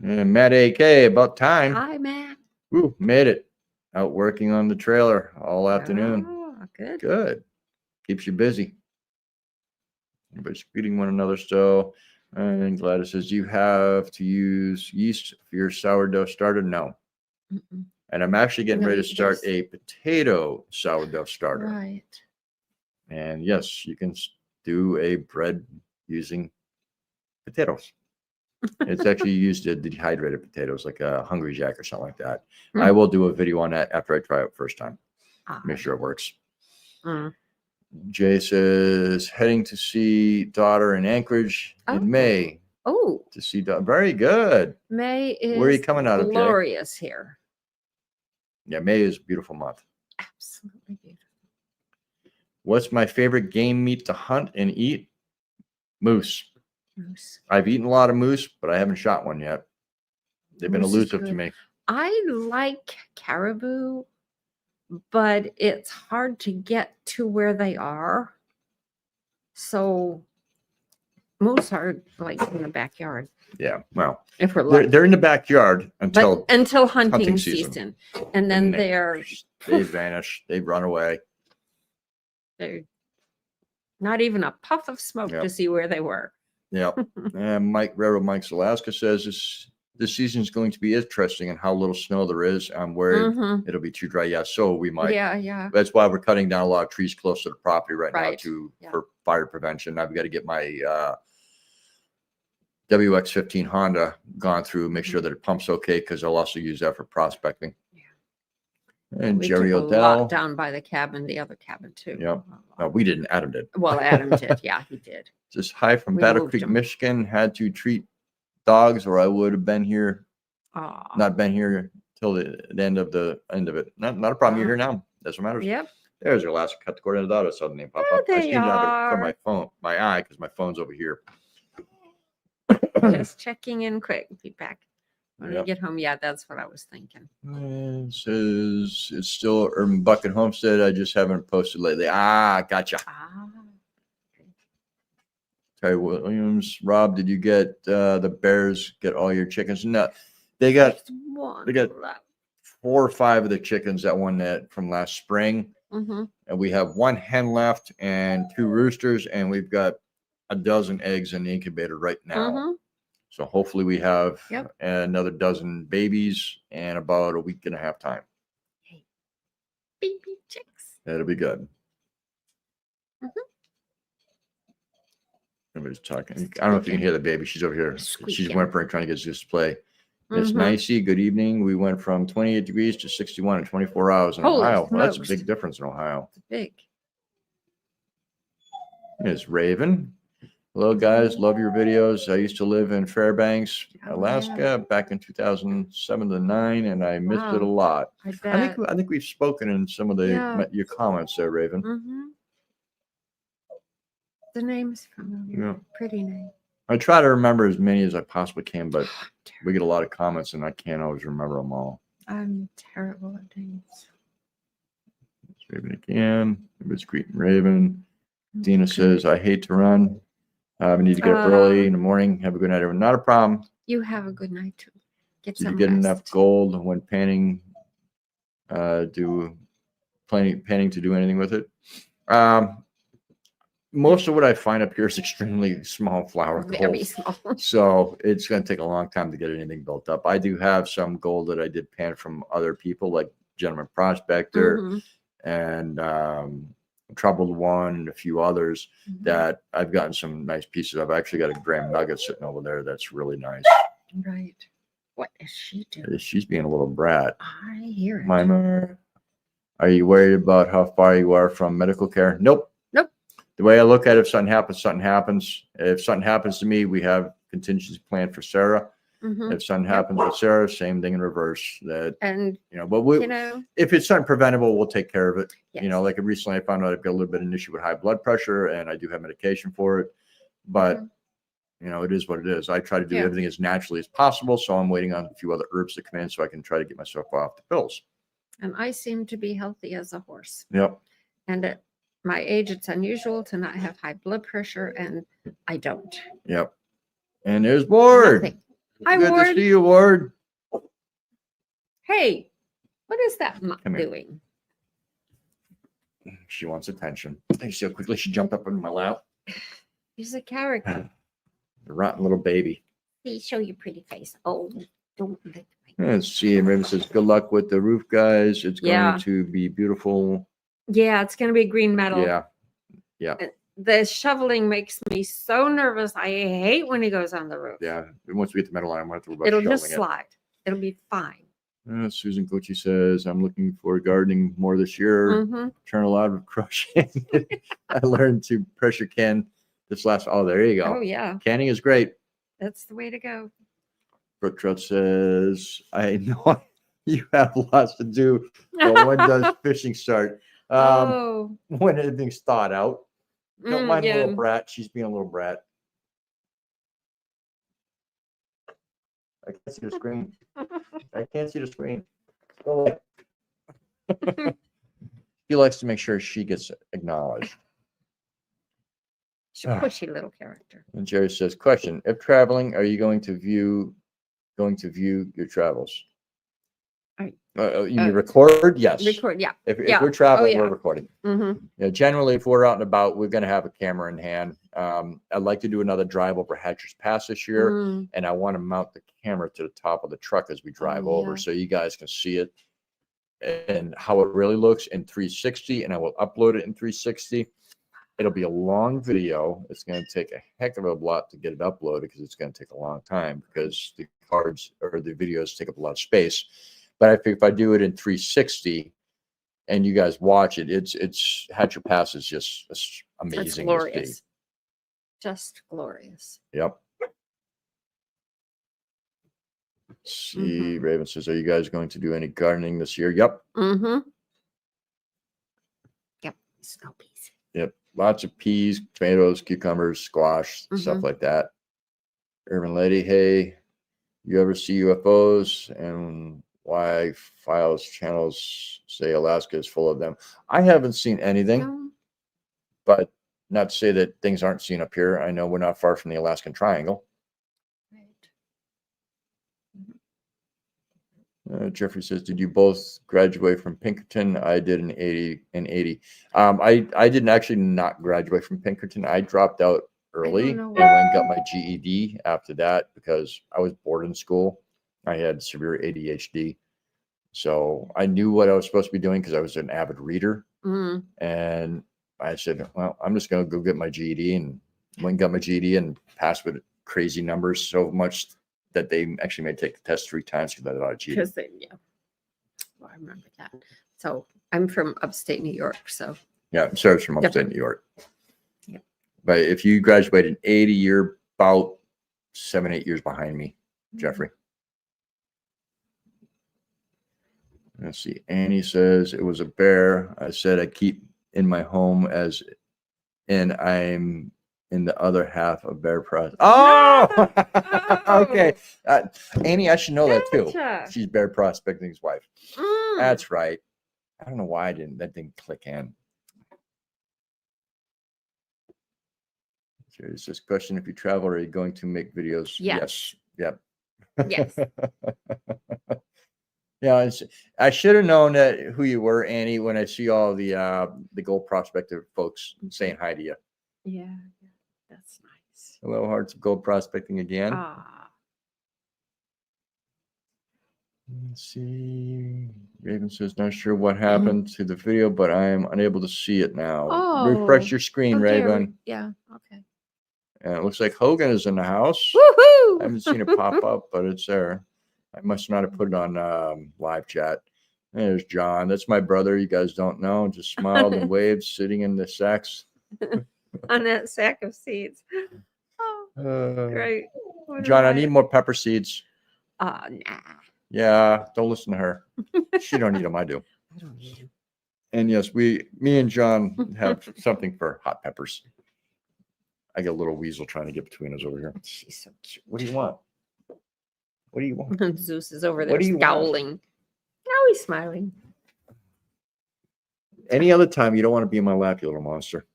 And Matt AK, about time. Hi, Matt. Woo, made it. Out working on the trailer all afternoon. Oh, good. Good. Keeps you busy. Everybody's greeting one another still. And Gladys says, "Do you have to use yeast for your sourdough starter?" No. Mm-mm. And I'm actually getting No, ready to start there's- a potato sourdough starter. Right. And yes, you can do a bread using potatoes. It's actually used to dehydrated potatoes, like a Hungry Jack or something like that. I will do a video on that after I try it first time. Make sure it works. Mm. Jay says, heading to see daughter in Anchorage in May. Oh, To see daughter. Very good. May is Where are you coming out of, Jay? glorious here. Yeah, May is a beautiful month. Absolutely beautiful. What's my favorite game meat to hunt and eat? Moose. Moose. I've eaten a lot of moose, but I haven't shot one yet. They've been Moose is elusive to good. me. I like caribou, but it's hard to get to where they are. So moose are like in the backyard. Yeah, well, If we're lucky. they're in the backyard until until hunting hunting season. season. And then And they they're vanish. They run away. not even a puff of smoke Yep. to see where they were. Yeah. And Railroad Mike's Alaska says this season is going to be interesting and how little snow there is. I'm worried Mhm. it'll be too dry. Yeah, so we might. Yeah. That's why we're cutting down a lot of trees close to the property right now Right. Yeah. for fire prevention. I've got to get my WX-15 Honda gone through, make sure that it pumps okay, because I'll also use that for prospecting. Yeah. And We Jerry took a Odell. lot down by the cabin, the other cabin too. Yep. No, we didn't. Adam did. Well, Adam did. Yeah, he did. Just hi from We Battle moved Creek, him. Michigan. Had to treat dogs, or I would have been here. Aw. Not been here till the end of it. Not a problem. You're here now. That's what matters. Yep. There's your last cut the cord into that. I saw the name pop There up. I they still have to put are. my eye because my phone's over here. Just checking in quick. Be back when we Yep. get home. Yeah, that's what I was thinking. It says it's still Urban Bucket Homestead. I just haven't posted lately. Gotcha. Ah. Terry Williams, Rob, did you get the Bears get all your chickens? No, they got Just one they got- left. 4 or 5 of the chickens that won that from last spring. Mhm. And we have 1 hen left and 2 roosters, and we've got a dozen eggs in the incubator right now. Mhm. So hopefully we have Yep. another dozen babies in about a week and a half time. Hey, baby chicks. That'll be good. Mhm. Everybody's talking. I don't know if you can hear the baby. She's over here. She's Squeaking. whimpering, trying to get Zeus to play. It's Mhm. nicey. Good evening. We went from 28 degrees to 61 in 24 hours in Holy Ohio. Well, that's a smokes. big difference in Ohio. It's big. It's Raven. Hello, guys. Love your videos. I used to live in Fairbanks, Oh, Alaska, yeah. back in 2007 to 9, and I missed it a Wow. lot. I bet. I think we've spoken in some of Yeah. your comments there, Raven. Mm-hmm. The name is familiar. Yeah. Pretty name. I try to remember as many as I possibly can, but I'm we get a lot of comments, and I can't always remember them all. I'm terrible at names. It's Raven again. Everybody's greeting Raven. Mm, Dina okay. says, I hate to run. I need to get up early in the morning. Have a good night, everyone. Not a problem. You have a good night too. Get Did some you get enough rest. gold when panning? Panning to do anything with it? Most of what I find up here is extremely small flour Very gold. small. So it's going to take a long time to get anything built up. I do have some gold that I did pan from other people, like Gentleman Prospector Mhm, and Troubled One and a few others mhm. that I've gotten some nice pieces. I've actually got a Graham Nugget sitting over there that's really nice. Right. What is she doing? She's being a little brat. I hear it. Mima, are you worried about how far you are from medical care? Nope. Nope. The way I look at it, if something happens, something happens. If something happens to me, we have contingency plan for Sarah. Mhm. If something happens with Sarah, same thing in reverse. That, And but we, you know, if it's something preventable, we'll take care of it. yes. Like recently I found out I've got a little bit of an issue with high blood pressure and I do have medication for it. But, Mhm. it is what it is. I try to do Yeah. everything as naturally as possible. So I'm waiting on a few other herbs to come in so I can try to get myself off the pills. And I seem to be healthy as a horse. Yep. And at my age, it's unusual to not have high blood pressure, and I don't. Yep. And there's Ward. Nothing. Hi, Good Ward. to see you, Ward. Hey, what is that mutt Come here. doing? She wants attention. You see how quickly she jumped up in my lap? He's a character. The rotten little baby. Please show your pretty face. Oh, don't lick my Let's see. Raven says, good luck with the roof, guys. It's Yeah. going to be beautiful. Yeah, it's gonna be green metal. Yeah. Yeah. The shoveling makes me so nervous. I hate when he goes on the roof. Yeah. Once we get the metal line, I'm going to have to worry about It'll just shoveling it. slide. It'll be fine. Susan Cochi says, I'm looking for gardening more this year. Mm-hmm. Turn a lot of crocheting. I learned to pressure can this last. Oh, there you go. Oh yeah, Canning is great. that's the way to go. Brooke Trott says, I know you have lots to do, but when does fishing start? Oh, When everything's thawed out. Don't mind the yeah. little brat. She's being a little brat. I can't see the screen. I can't see the screen. Go away. She likes to make sure she gets acknowledged. She's a pushy little character. And Jerry says, question, if traveling, are you going to view your travels? You mean record? Yes. Record, yeah. If Yeah. we're traveling, Oh, yeah. we're recording. Mm-hmm. Yeah, generally, if we're out and about, we're going to have a camera in hand. I'd like to do another drive over Hatcher's Pass this year, and I want to mount the camera to the top of the truck as we drive over, yeah. so you guys can see it and how it really looks in 360, and I will upload it in 360. It'll be a long video. It's going to take a heck of a lot to get it uploaded because it's going to take a long time because the cards or the videos take up a lot of space. But I think if I do it in 360 and you guys watch it, it's Hatcher Pass is just amazing. It's to see. glorious. Just glorious. Yep. See, Raven says, are you guys going to do any gardening this year? Yep. Mm-hmm. Yep. Snow peas. Yep. Lots of peas, tomatoes, cucumbers, squash, stuff like that. Urban Lady, hey, you ever see UFOs and why files channels say Alaska is full of them? I haven't seen anything, No. but not to say that things aren't seen up here. I know we're not far from the Alaskan Triangle. Jeffrey says, did you both graduate from Pinkerton? I did in 80. I didn't actually not graduate from Pinkerton. I dropped out early and went and got my GED after that because I was bored in school. I had severe ADHD. So I knew what I was supposed to be doing because I was an avid reader. And I said, well, I'm just going to go get my GED, and went and got my GED and passed with crazy numbers, so much that they actually made me take the test 3 times because I thought I cheated. Because they, yeah. Well, I remember that. So I'm from upstate New York. So yeah, I'm sorry, from upstate New York. Yep. But if you graduated in 80, you're about 7-8 years behind me, Jeffrey. Let's see. Annie says it was a bear. I said I keep in my home and I'm in the other half of bear process. Oh, okay. Annie, I should know that too. She's Bear Prospecting's wife. That's right. I don't know why that didn't click in. Here's this question: if you travel, are you going to make videos? Yes. Yep. Yes. Yeah, I should have known who you were, Annie, when I see all the Gold Prospector folks saying hi to you. Yeah, that's nice. Hello, Hearts of Gold Prospecting again. Let's see. Raven says, not sure what happened to the video, but I am unable to see it now. Refresh your screen, Raven. Yeah, okay. And it looks like Hogan is in the house. Woohoo! I haven't seen it pop up, but it's there. I must not have put it on live chat. There's John. That's my brother. You guys don't know. Just smiled and waved, sitting in the sacks. On that sack of seeds. Oh, great. John, I need more pepper seeds. Nah. Yeah, don't listen to her. She don't need them. I do. I don't need them. And yes, me and John have something for hot peppers. I get a little weasel trying to get between us over here. She's so cute. What do you want? What do you want? Zeus is over there scowling. Now he's smiling. Any other time you don't want to be in my lap, you little monster.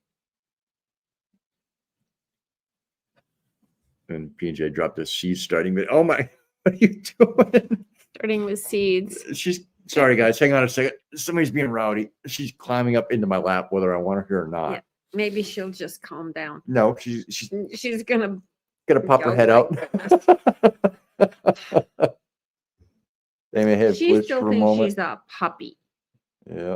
And P&J dropped a seed starting, but oh my, what are you doing? Starting with seeds. She's sorry, guys. Hang on a second. Somebody's being rowdy. She's climbing up into my lap, whether I want her here or not. Maybe she'll just calm down. No, she's She's gonna. gonna pop her Oh head my out. goodness. They may have She glitched still for a thinks moment. she's a puppy. Yeah.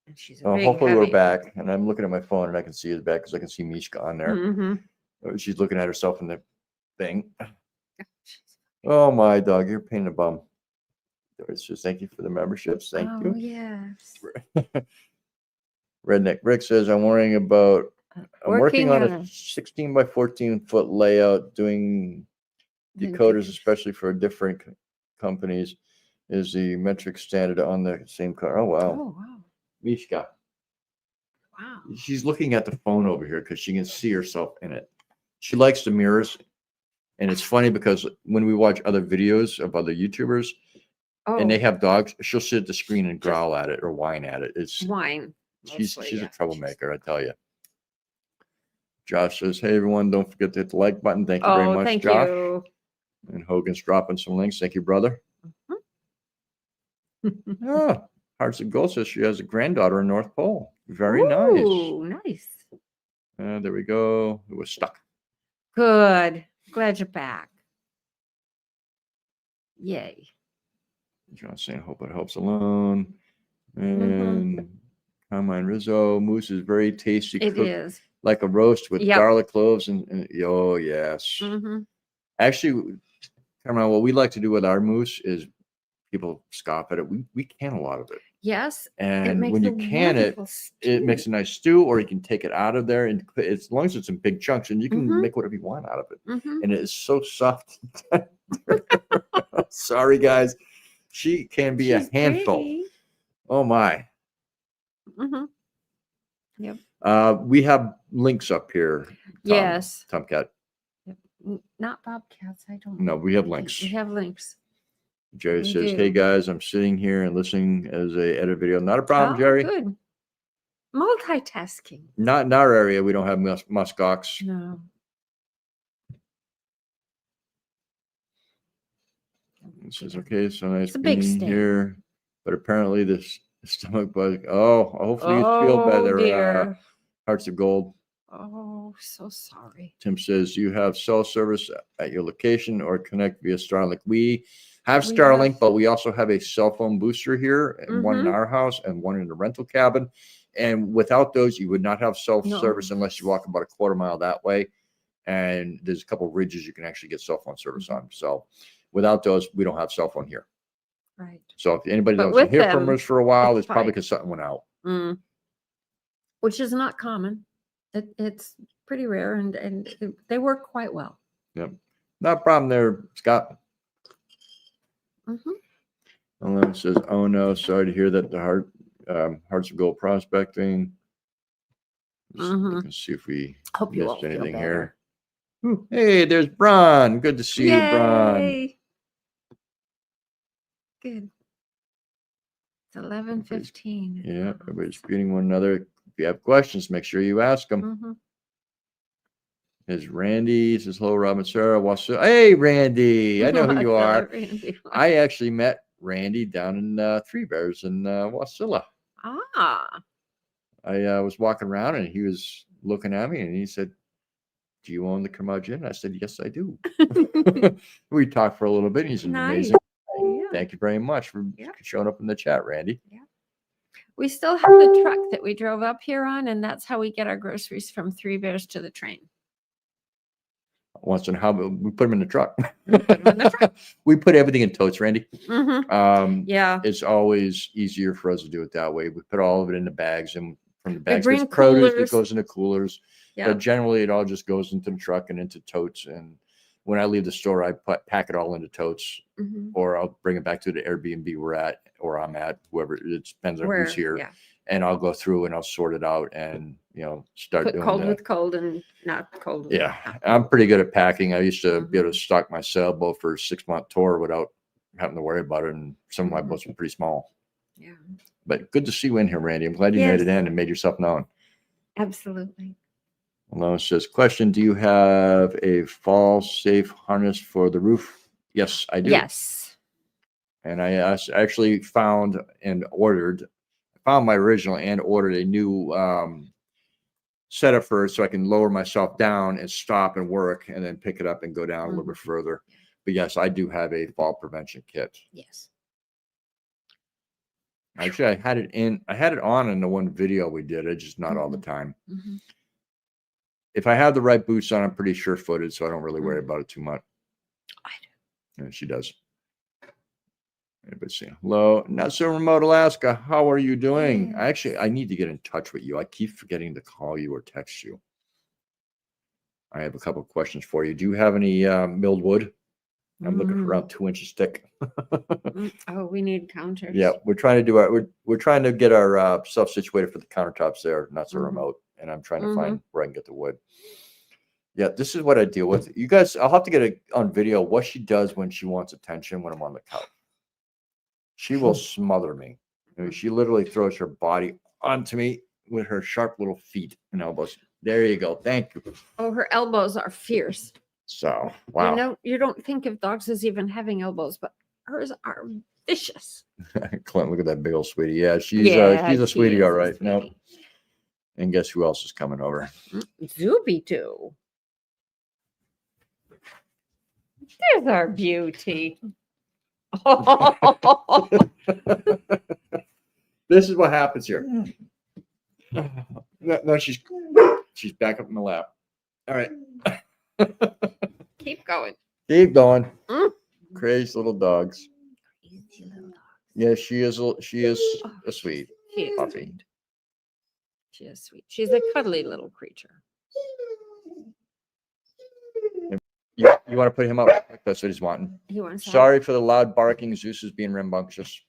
And she's a big, Hopefully heavy. we're back, and I'm looking at my phone and I can see it back because I can see Mishka on there. Mm-hmm. She's looking at herself in the thing. Oh my dog, you're a pain in the bum. It says thank you for the memberships. Thank Oh, you. yes. Redneck Rick says I'm worrying about. I'm working on a 16 by 14 foot layout, doing decoders, especially for different companies. Is the metric standard on the same car? Oh wow. Oh, wow. Mishka. Wow. She's looking at the phone over here because she can see herself in it. She likes the mirrors. And it's funny because when we watch other videos of other YouTubers and they have dogs, she'll sit at the screen and growl at it or whine at it. It's whine. She's a troublemaker, I tell you. Josh says, hey, everyone, don't forget to hit the like button. Thank you very much, thank Josh. you. And Hogan's dropping some links. Thank you, brother. Oh, Hearts of Gold says she has a granddaughter in North Pole. Very nice. Ooh, nice. There we go. It was stuck. Good. Glad you're back. Yay. John saying, hope it helps alone. And Carmine Rizzo, moose is very tasty. It is. Like a roast with garlic cloves and oh, yes. Actually, Carmine, what we like to do with our moose is people scoff at it. We can a lot of it. Yes. And when you can it, it makes a nice stew, or you can take it out of there. And as long as it's in big chunks, and you can make whatever you want out of it. And it is so soft. Sorry, guys. She can be a handful. Pretty. Oh, my. Yep. We have links up here. Yes. Tomcat. Yep. Not bobcats. I don't No, know. we have links. We have links. Jerry says, hey, guys, I'm sitting here and listening as I edit video. Not a problem, Jerry. Good. Multitasking. Not in our area. We don't have muskox. No. It says, okay, so nice it's a big being here. But apparently this stomach bug. Oh, hopefully you feel better. Hearts of Gold. Oh, so sorry. Tim says, you have cell service at your location or connect via Starlink. We have Starlink, but we also have a cell phone booster here, and one in our house and one in the rental cabin. And without those, you would not have cell service unless you walk about a quarter mile that way. And there's a couple of ridges you can actually get cell phone service on. So without those, we don't have cell phone here. Right. So if anybody doesn't hear from us for a while, it's probably because something went out. Which is not common. It's pretty rare, and they work quite well. Yep. Not a problem there, Scott. Alana says, oh no, sorry to hear that the Hearts of Gold prospecting. Let's see if we missed anything here. Ooh, hey, there's Bron. Good to see you, Bron. Good. It's 11:15. Yeah, everybody's greeting one another. If you have questions, make sure you ask them. There's Randy. Says hello, Robin, Sarah. Hey, Randy. I know who you are. I actually met Randy down in Three Bears in Wasilla. I was walking around and he was looking at me and he said, do you own the Curmudge Inn? I said, yes, I do. We talked for a little bit. And he's amazing. Thank you very much for showing up in the chat, Randy. We still have the truck that we drove up here on, and that's how we get our groceries from Three Bears to the train. Once in how we put them in the truck. We put everything in totes, Randy. It's always easier for us to do it that way. We put all of it in the bags, and from the bags, there's produce that goes into coolers. But generally, it all just goes into the truck and into totes. And when I leave the store, I pack it all into totes, or I'll bring it back to the Airbnb we're at, or I'm at, whoever. It depends on who's here. And I'll go through and I'll sort it out and, start doing cold with cold and not cold. I'm pretty good at packing. I used to be able to stock my sailboat for a 6-month tour without having to worry about it. And some of my boats were pretty small. Yeah. But good to see you in here, Randy. I'm glad you made it in and made yourself known. Absolutely. Alone says, question, do you have a fall safe harness for the roof? Yes, I do. Yes. And I actually found my original and ordered a new set up first so I can lower myself down and stop and work and then pick it up and go down a little bit further. But yes, I do have a fall prevention kit. Yes. Actually, I had it on in the one video we did. It's just not all the time. If I have the right boots on, I'm pretty sure-footed, so I don't really worry about it too much. I do. And she does. Anybody saying hello? Not so remote Alaska. How are you doing? I need to get in touch with you. I keep forgetting to call you or text you. I have a couple of questions for you. Do you have any milled wood? I'm looking for around 2 inches thick. Oh, we need counters. Yeah, we're trying to do we're trying to get our stuff situated for the countertops there, not so remote. And I'm trying to find where I can get the wood. Yeah, this is what I deal with. You guys, I'll have to get it on video what she does when she wants attention when I'm on the couch. She will smother me. I mean, she literally throws her body onto me with her sharp little feet and elbows. There you go. Thank you. Oh, her elbows are fierce. So, wow. You don't think of dogs as even having elbows, but hers are vicious. Clint, look at that big old sweetie. Yeah, she's a sweetie, all right. No. And guess who else is coming over? Zuby too. There's our beauty. This is what happens here. No, she's back up in my lap. All right. Keep going. Keep going. Crazy little dogs. Yeah, she is a sweet puppy. She is sweet. She's a cuddly little creature. You want to put him up? That's what he's wanting. He wants. Sorry for the loud barking. Zeus is being rambunctious.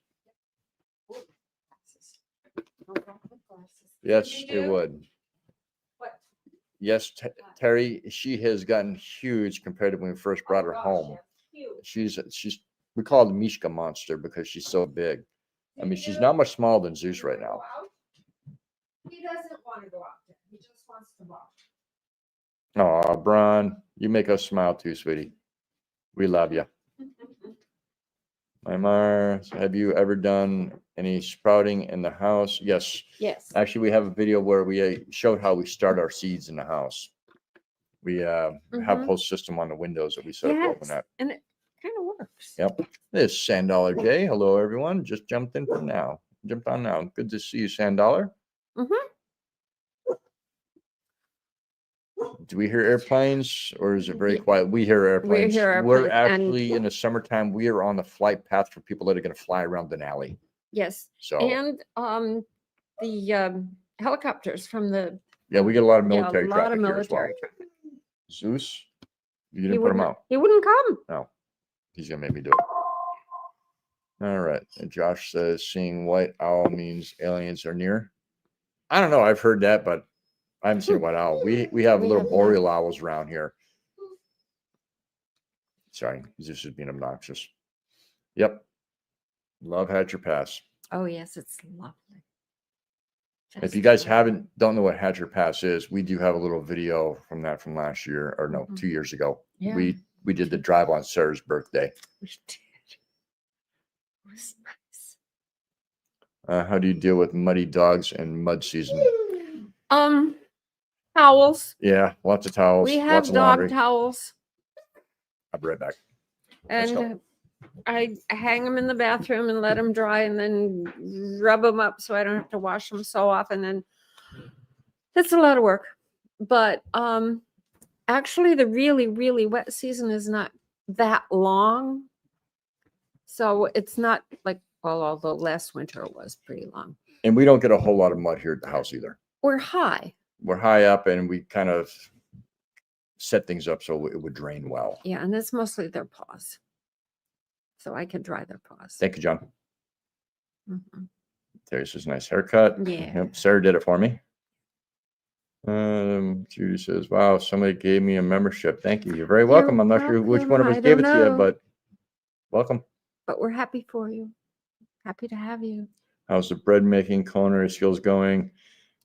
Yes, it would. What? Yes, Terry, she has gotten huge compared to when we first brought her home. She's we call her the Mishka monster because she's so big. I mean, she's not much smaller than Zeus right now. He doesn't want to go out there. He just wants to walk. Oh, Bron, you make us smile too, sweetie. We love you. Mymar, have you ever done any sprouting in the house? Yes. Yes. Actually, we have a video where we showed how we start our seeds in the house. We have a whole system on the windows that we set up overnight. And it kind of works. Yep. This is Sandollar J. Hello, everyone. Just jumped in for now. Jumped on now. Good to see you, Sandollar. Do we hear airplanes or is it very quiet? We hear airplanes. We're actually in the summertime. We are on the flight path for people that are going to fly around Denali. Yes. So and the helicopters from the we get a lot of military traffic. A lot of military traffic. Zeus, you didn't put him out. He wouldn't come. No, he's gonna make me do it. All right. And Josh says seeing white owl means aliens are near. I don't know. I've heard that, but I haven't seen a white owl. We have little boreal owls around here. Sorry, Zeus is being obnoxious. Yep. Love Hatcher Pass. Oh yes, it's lovely. If you guys don't know what Hatcher Pass is, we do have a little video from last year, or no, 2 years ago. Yeah. We did the drive on Sarah's birthday. We did. It was nice. How do you deal with muddy dogs in mud season? Towels. Yeah, lots of towels. We have dog towels. I'll be right back. And I hang them in the bathroom and let them dry and then rub them up so I don't have to wash them so often. And it's a lot of work. But actually the really, really wet season is not that long. So it's not like, well, although last winter was pretty long. And we don't get a whole lot of mud here at the house either. We're high. We're high up and we kind of set things up so it would drain well. Yeah, and it's mostly their paws. So I can dry their paws. Thank you, John. There's his nice haircut. Yeah. Yep, Sarah did it for me. Judy says, wow, somebody gave me a membership. Thank you. You're very welcome. You're I'm not sure which one of us gave it to you, but welcome. But we're happy for you. Happy to have you. How's the bread making culinary skills going?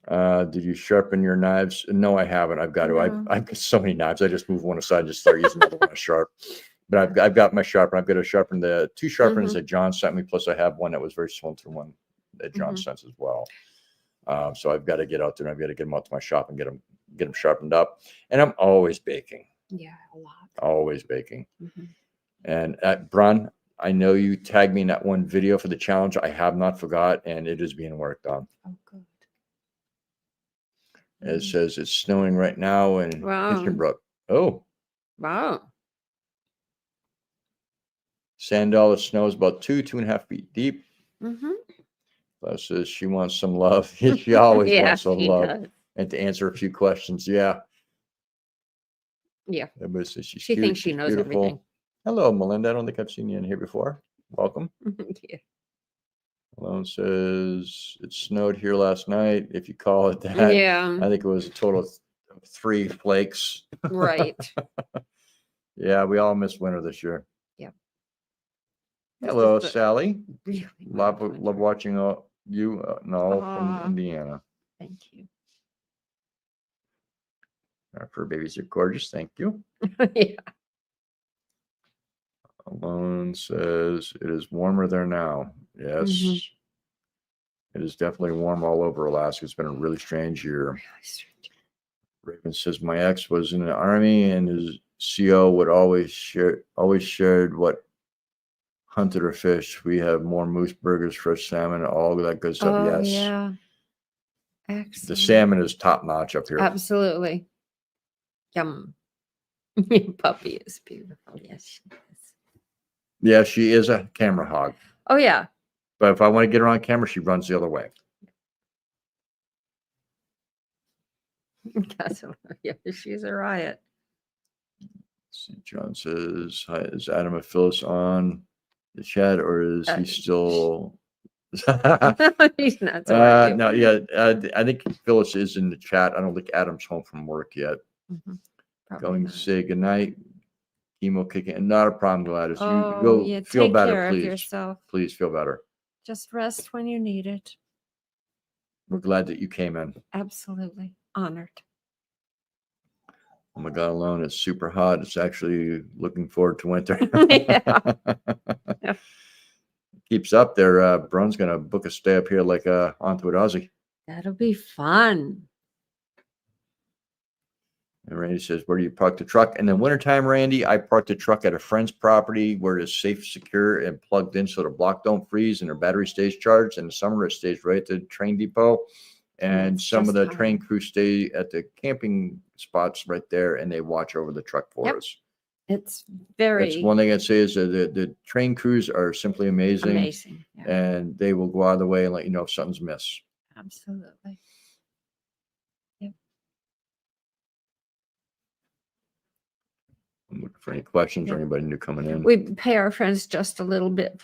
Did you sharpen your knives? No, I haven't. I've got to. I've got so many knives. I just move one aside and just start using another one as sharp. But I've got my sharpener. I've got to sharpen the 2 sharpeners that John sent me. Plus, I have one that was very similar to one that John sent as well. So I've got to get out there and I've got to get them out to my shop and get them sharpened up. And I'm always baking. Yeah, a lot. Always baking. Mhm. And Bron, I know you tagged me in that one video for the challenge. I have not forgot, and it is being worked on. Oh, good. It says it's snowing right now in Wow. Hinchinbrook. Oh, Wow. Sandala snow is about 2.5 feet deep. Mm-hmm. Says she wants some love. She always Yeah, wants some she love. does. And to answer a few questions. Yeah. Yeah. Everybody says she's She cute, thinks she she's knows beautiful. everything. Hello, Melinda. I don't think I've seen you in here before. Welcome. Yeah. Malone says it snowed here last night. If you call it that. Yeah. I think it was a total of 3 flakes. Right. Yeah, we all missed winter this year. Yeah. Hello, This is Sally. Really Love mild winter. watching you no from Aw. Indiana. Thank you. Our fur babies are gorgeous. Thank you. Yeah. Alone says it is warmer there now. Yes. Mhm. It is definitely warm all over Alaska. It's been a really strange year. Really strange. Raven says my ex was in the army and his CO would always shared what hunted or fished. We have more moose burgers, fresh salmon, all that good stuff. Oh, Yes. yeah. The Excellent. salmon is top notch up here. Absolutely. Yum. Puppy is beautiful. Yes, she is. Yeah, she is a camera hog. Oh, yeah. But if I want to get her on camera, she runs the other way. Yeah, she's a riot. John says, hi, is Adam and Phyllis on the chat or is he still? He's not. So No, yeah. I think Phyllis is in the chat. I don't think Adam's home from work yet. Going to say goodnight. Chemo kicking. Not a problem, Gladys. You go yeah, feel take better, care please. of yourself. Please feel better. Just rest when you need it. We're glad that you came in. Absolutely. Honored. Oh my God, alone. It's super hot. It's actually looking forward to winter. Yeah. Keeps up there. Brun's going to book a stay up here like onto it Aussie. That'll be fun. And Randy says, where do you park the truck? In the wintertime, Randy, I park the truck at a friend's property where it is safe, secure, and plugged in so the block don't freeze and their battery stays charged. In the summer, it stays right at the train depot. And That's some of the just train fine. crew stay at the camping spots right there, and they watch over the truck for Yep. us. It's That's very one thing I'd say is that the train crews are simply amazing. amazing. Yeah, And they will go out of the way and let you know if something's miss. absolutely. I'm looking for any questions or Yeah. anybody new coming in. We pay our friends just a little bit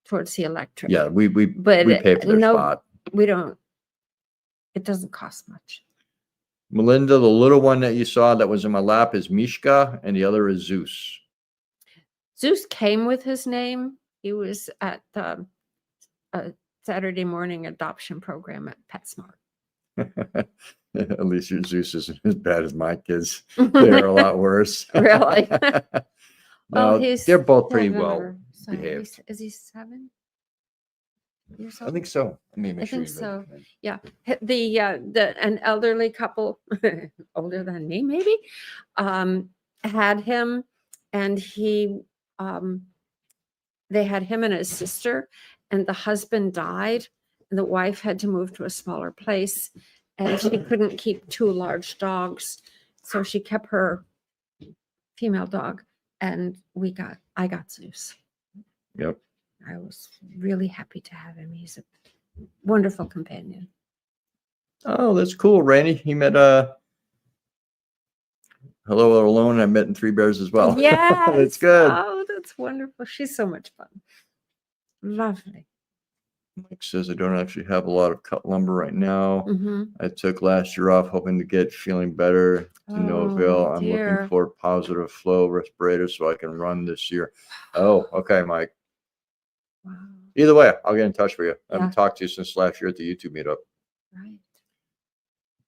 towards the electric. Yeah, we But pay for their spot. we don't. It doesn't cost much. Melinda, the little one that you saw that was in my lap is Mishka, and the other is Zeus. Zeus came with his name. He was at the Saturday morning adoption program at PetSmart. At least your Zeus isn't as bad as my kids. They're a lot worse. Really? No, he's they're both pretty 7 well or so. behaved. Is he 7 years I old? think so. Let me I make sure. think so. Yeah. An elderly couple, older than me, maybe, had him, and they had him and his sister, and the husband died, and the wife had to move to a smaller place, and she couldn't keep 2 large dogs, so she kept her female dog, and I got Zeus. Yep. I was really happy to have him. He's a wonderful companion. Oh, that's cool, Randy. He met Hello Alone. I met in Three Bears as well. Yeah, That's good. Oh, that's wonderful. She's so much fun. Lovely. Mike says I don't actually have a lot of cut lumber right now. Mm-hmm. I took last year off hoping to get feeling better to no avail. I'm dear. looking for positive flow respirators so I can run this year. Oh, okay, Mike. Wow. Either way, I'll get in touch with you. I haven't Yeah. talked to you since last year at the YouTube meetup. Right.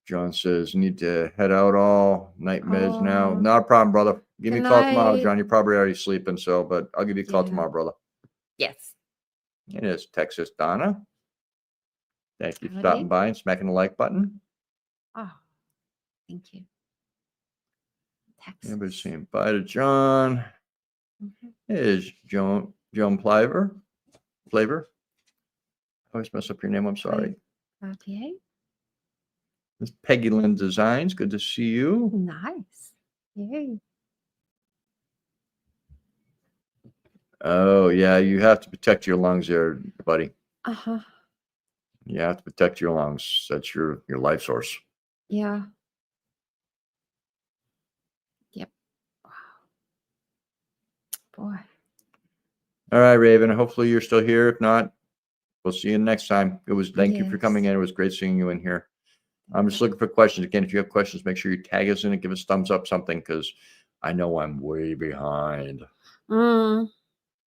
John says, need to head out all night meds now. Oh. Not a problem, brother. Give me a Good call tomorrow, night. John. You're probably already sleeping, but I'll give you a call Yeah. tomorrow, brother. Yes. It is Texas Donna. Thank you for Howdy. stopping by and smacking the like button. Oh, thank you. Everybody's Texas. saying bye to John. Mhm. Here's Joan Flavor. I always mess up your name. I'm sorry. Okay. This Peggy Lynn Designs. Good to see you. Nice. Yay. Oh, yeah. You have to protect your lungs there, buddy. Uh-huh. You have to protect your lungs. That's your life source. Yeah. Yep. Wow. Boy. All right, Raven. Hopefully you're still here. If not, we'll see you next time. Thank you for coming Yes. in. It was great seeing you in here. I'm just looking for questions. Again, if you have questions, make sure you tag us in and give us thumbs up something, because I know I'm way behind.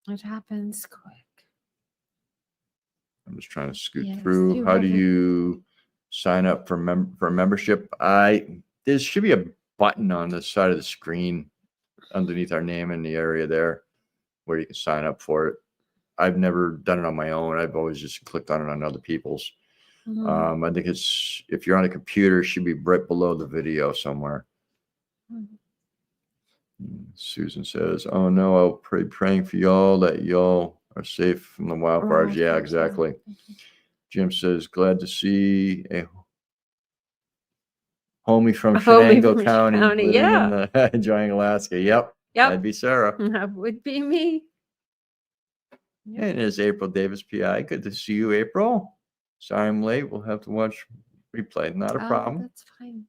It happens quick. I'm just trying to scoot Yes, through. you How do have a- you sign up for a membership? There should be a button on the side of the screen underneath our name in the area there where you can sign up for it. I've never done it on my own. I've always just clicked on it on other people's. Mhm. I think if you're on a computer, it should be right below the video somewhere. Mhm. Susan says, "Oh no, I'll pray praying for y'all that y'all are safe from the wildfires." Oh, Yeah, thank you. exactly. Thank you. Jim says, "Glad to see a homie from A homie Shenango from County, County, living in yeah. enjoying Alaska." Yep, Yep. that'd be Sarah. That would be me. Yep. And it's April Davis, PI. Good to see you, April. Sorry I'm late. We'll have to watch replay. Not a Oh, problem. that's fine.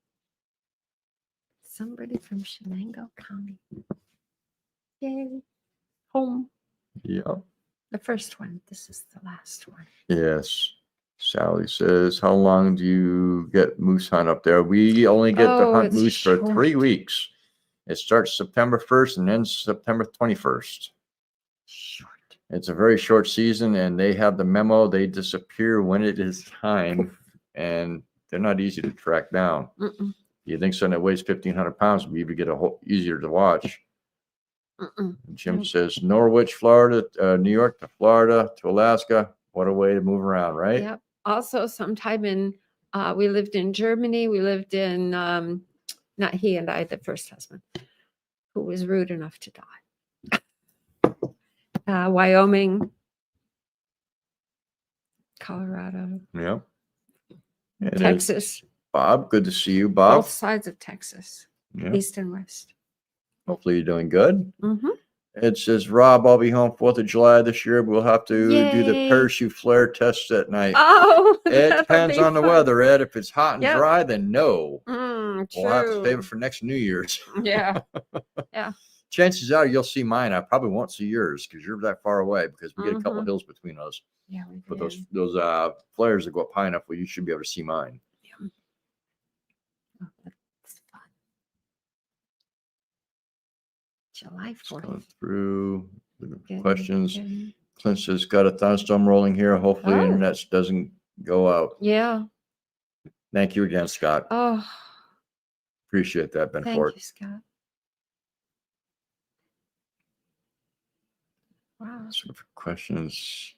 Somebody from Shenango County. Yay. Home. Yep. The first one. This is the last one. Yes. Sally says, "How long do you get moose hunt up there?" We only get to hunt it's moose for 3 short. weeks. It starts September 1st and ends September 21st. Short. It's a very short season, and they have the memo. They disappear when it is time, and they're not easy to track down. Mm-mm. You think something that weighs 1,500 pounds would be easier to watch. Mm-mm. Jim Nope. says, Norwich, Florida, New York to Florida to Alaska. What a way to move around, right? Yep. Also, sometime we lived in Germany. We lived in, not he and I, the first husband, who was rude enough to die. Wyoming, Colorado, Yeah. It is. Texas, Bob, good to see you, Bob. both sides of Texas, Yeah. east and west. Hopefully you're doing good. Mm-hmm. It says, Rob, I'll be home 4th of July this year. We'll have to do the Yay. parachute flare test at night. Oh, It that'll depends be on the fun. weather, Ed. If it's hot and Yep. dry, then no. True. We'll have to save it for next New Year's. Yeah. Yeah. Chances are you'll see mine. I probably won't see yours because you're that far away, because we get a couple Mhm. hills between us. Yeah, we But did. those flares that go up high enough, well, you should be able to see mine. Yeah. Oh, that's fun. July Just 4th. going through the Good, questions. good. Clint says, got a thunderstorm rolling here. Hopefully Oh. internet doesn't go out. Yeah. Thank you again, Scott. Oh, Appreciate that, Ben thank Ford. you, Scott. Wow. So for questions.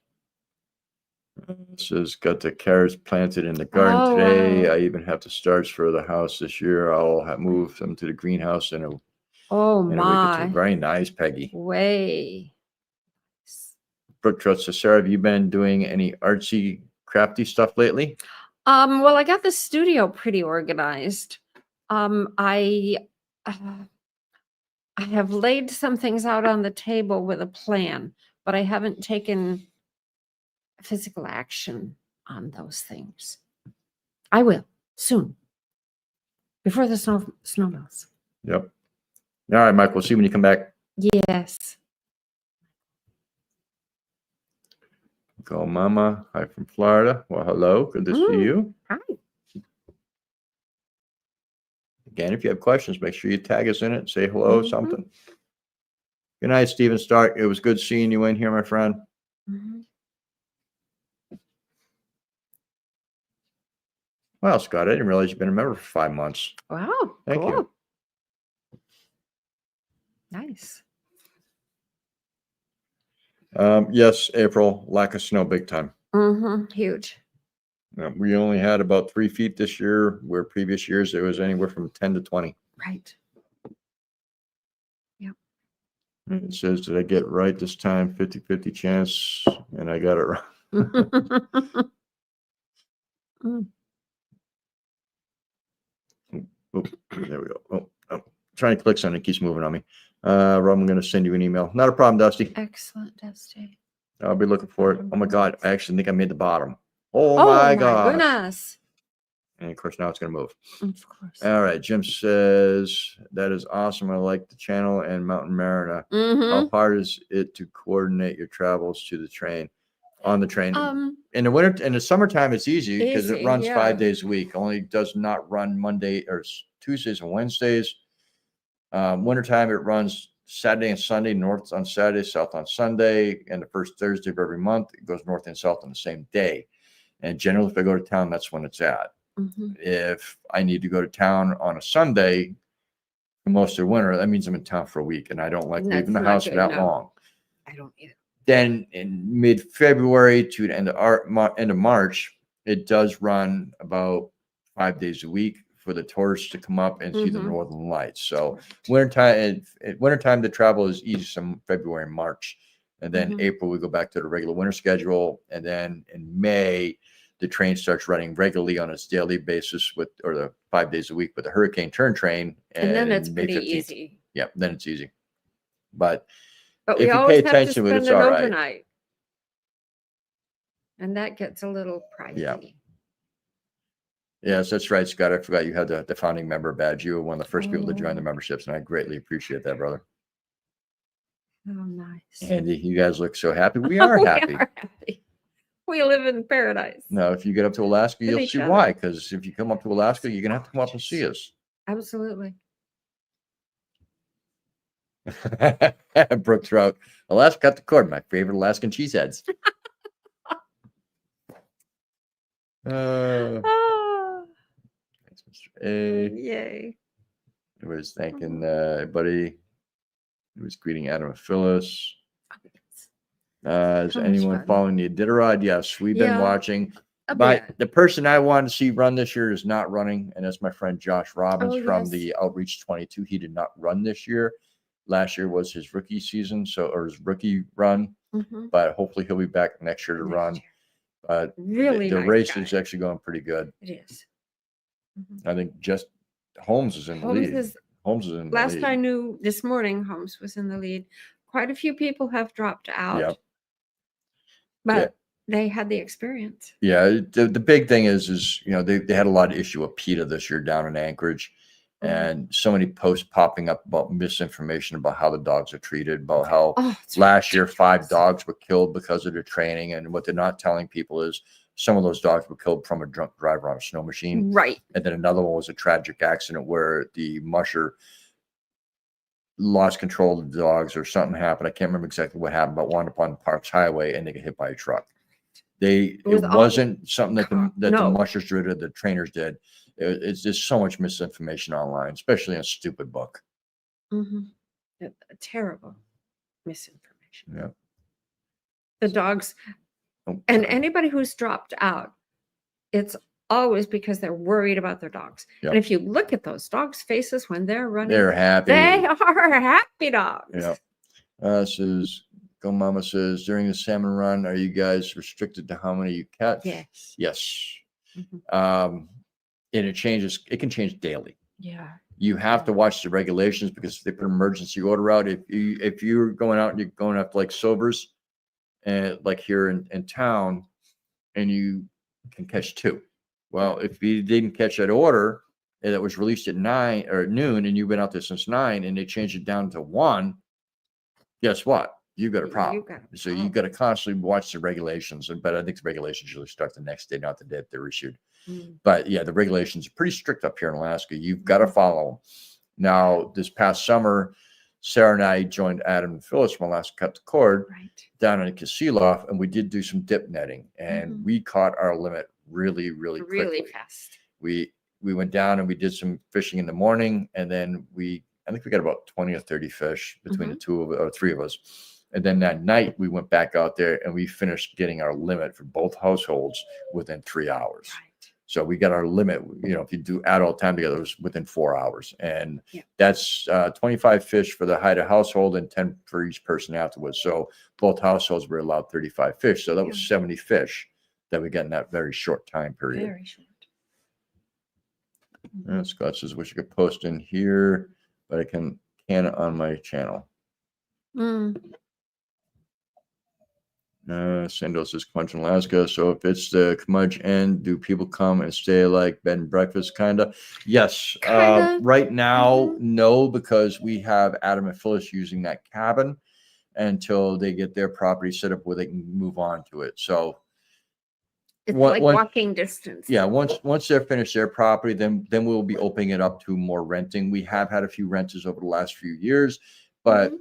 Says, got the carrots planted in the garden Oh, today. wow. I even have the starts for the house this year. I'll have moved them to the greenhouse in a week Oh, or two. my. Very nice, Peggy. Way. Brooke Trust says, Sarah, have you been doing any artsy, crafty stuff lately? Well, I got the studio pretty organized. I have laid some things out on the table with a plan, but I haven't taken physical action on those things. I will soon, before the snow melts. Yep. All right, Mike, we'll see you when you come back. Yes. Go Mama. Hi from Florida. Well, hello. Good to see you. Hi. Again, if you have questions, make sure you tag us in it. Say hello, Mhm. something. Good night, Stephen Stark. It was good seeing you in here, my friend. Mhm. Well, Scott, I didn't realize you've been a member for 5 months. Wow. Thank cool. you. Nice. Yes, April, lack of snow big time. Huge. We only had about 3 feet this year, where previous years it was anywhere from 10 to 20. Right. And it says, did I get it right this time? 50-50 chance, and I got it right. Mm. Oh, there we go. Oh, trying to click something, it keeps moving on me. Rob, I'm going to send you an email. Not a problem, Dusty. Excellent, Dusty. I'll be looking for it. Oh my God, I actually think I made the bottom. Oh my God. Goodness. And of course, now it's going to move. Of course. All right. Jim says, that is awesome. I like the channel and Mountain Marina. How hard is it to coordinate your travels to the train, on the train? In the winter, in the summertime, it's easy because it runs 5 days a week. Only does not run Monday or Tuesdays and Wednesdays. Wintertime, it runs Saturday and Sunday, north on Saturday, south on Sunday. And the first Thursday of every month, it goes north and south on the same day. And generally, if I go to town, that's when it's at. If I need to go to town on a Sunday, most of the winter, that means I'm in town for a week, and I don't like leaving the house for that long. I don't either. Then in mid-February to the end of March, it does run about 5 days a week for the tourists to come up and see the northern lights. So wintertime, the travel is easy, some February and March, and then April we go back to the regular winter schedule, and then in May the train starts running regularly on its daily basis or the 5 days a week with the hurricane turn train. And then it's pretty easy. Yeah, then it's easy. But we always have to spend it's an all right. overnight. And that gets a little pricey. Yeah. Yes, that's right, Scott. I forgot you had the founding member badge. You were one of the first people to join the memberships, and I greatly appreciate that, brother. Oh, nice. Andy, you guys look so happy. We are happy. We are happy. We live in paradise. No, if you get up to Alaska, you'll see why. Because if you come up to Alaska, you're gonna have to come up and see us. Absolutely. Brooke Trout, Alaska cut the cord. My favorite Alaskan cheeseheads. Thanks, Mr. A. Yay. It was thanking everybody. It was greeting Adam and Phyllis. Is anyone following the Iditarod? Yes, we've been watching. But the person I wanted to see run this year is not running, and that's my friend Josh Robbins from the Outreach 22. He did not run this year. Last year was his rookie season, or his rookie run. But hopefully he'll be back next year to run. But really, the race is actually going pretty good. It is. I think just Holmes is in the lead. Holmes is in the lead. Last I knew this morning, Holmes was in the lead. Quite a few people have dropped out. Yep. But they had the experience. Yeah, the big thing is they had a lot of issue with PETA this year down in Anchorage, and so many posts popping up about misinformation about how the dogs are treated, about how last year 5 dogs were killed because of their training, and what they're not telling people is some of those dogs were killed from a drunk driver on a snow machine. Right. And then another one was a tragic accident where the musher lost control of the dogs or something happened. I can't remember exactly what happened, but wound up on Parks Highway and they got hit by a truck. It wasn't something that the mushers did or the trainers did. It's just so much misinformation online, especially in a stupid book. Terrible misinformation. Yeah. The dogs, and anybody who's dropped out, it's always because they're worried about their dogs. And if you look at those dogs' faces when they're running, they're happy. They are happy dogs. Yeah. Go Mama says, during the salmon run, are you guys restricted to how many you catch? Yes. And it can change daily. Yeah. You have to watch the regulations because they put emergency order out. If you're going out and you're going after like Silvers, and like here in town, and you can catch 2. Well, if you didn't catch that order that was released at 9 or noon, and you've been out there since 9, and they changed it down to 1, guess what? You've got a problem. So you got to constantly watch the regulations. But I think the regulations usually start the next day, not the day that they're issued. But yeah, the regulations are pretty strict up here in Alaska. You've got to follow them. Now, this past summer, Sarah and I joined Adam and Phyllis from Alaska Cut the Cord down in Kasilof, and we did do some dip netting, and we caught our limit really quickly. Fast. We went down and we did some fishing in the morning, and then I think we got about 20 or 30 fish between the 3 of us. And then that night we went back out there and we finished getting our limit for both households within 3 hours. Right. So we got our limit, if you do add all time together, it was within 4 hours. And that's 25 fish for the Haida household and 10 for each person afterwards. So both households were allowed 35 fish. So that was 70 fish that we got in that very short time period. Very short. Scott says, wish I could post in here, but I can it on my channel. Sando says Curmudge Inn Alaska. So if it's the Curmudge Inn, do people come and stay like bed and breakfast kind of? Yes. Right now, no, because we have Adam and Phyllis using that cabin until they get their property set up where they can move on to it. So it's like walking distance. Yeah, once they're finished their property, then we'll be opening it up to more renting. We have had a few renters over the last few years, but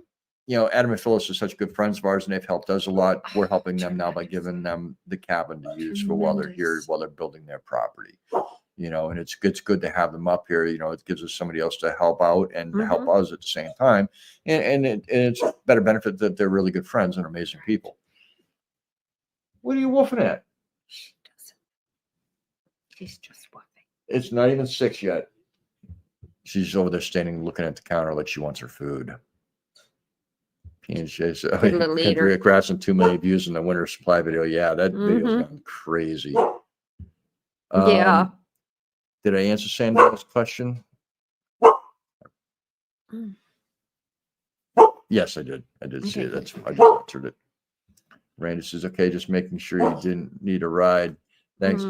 Adam and Phyllis are such good friends of ours, and they've helped us a lot. We're helping them now by giving them the cabin to use for while they're here, while they're building their property. And it's good to have them up here. It gives us somebody else to help out and to help us at the same time. And it's a better benefit that they're really good friends and amazing people. What are you woofing at? She's just woofing. It's not even 6 yet. She's over there standing looking at the counter like she wants her food. P&J says, Kendria Grass and 2 million views in the winter supply video. Yeah, that video's gone crazy. Yeah. Did I answer Sandal's question? Yes, I did. I did see it. I just answered it. Randy says, okay, just making sure you didn't need a ride. Thanks.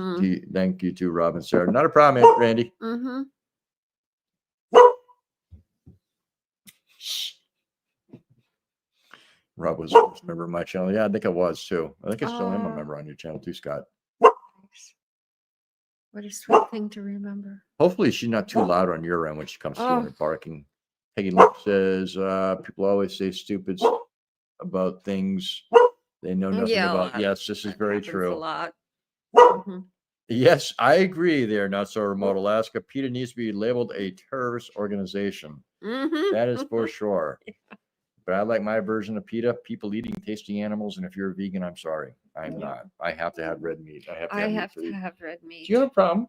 Thank you too, Robin Sarah. Not a problem, Randy. Rob was a member of my channel. Yeah, I think I was too. I think I still am a member on your channel too, Scott. What a sweet thing to remember. Hopefully she's not too loud on your end when she comes through and barking. Peggy Lip says, people always say stupid about things they know nothing about. Yes, this is very true. A lot. Yes, I agree there, Not So Remote Alaska. PETA needs to be labeled a terrorist organization. That is for sure. But I like my version of PETA, people eating tasty animals. And if you're a vegan, I'm sorry. I'm not. I have to have red meat. I have to have red meat. Do you have a problem?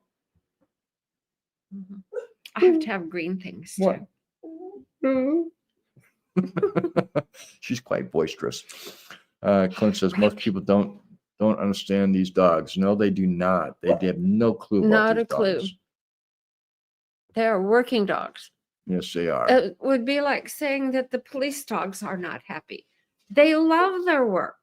I have to have green things too. She's quite boisterous. Clint says most people don't understand these dogs. No, they do not. They have no clue about not these a clue. dogs. They're working dogs. Yes, they are. It would be like saying that the police dogs are not happy. They love their work.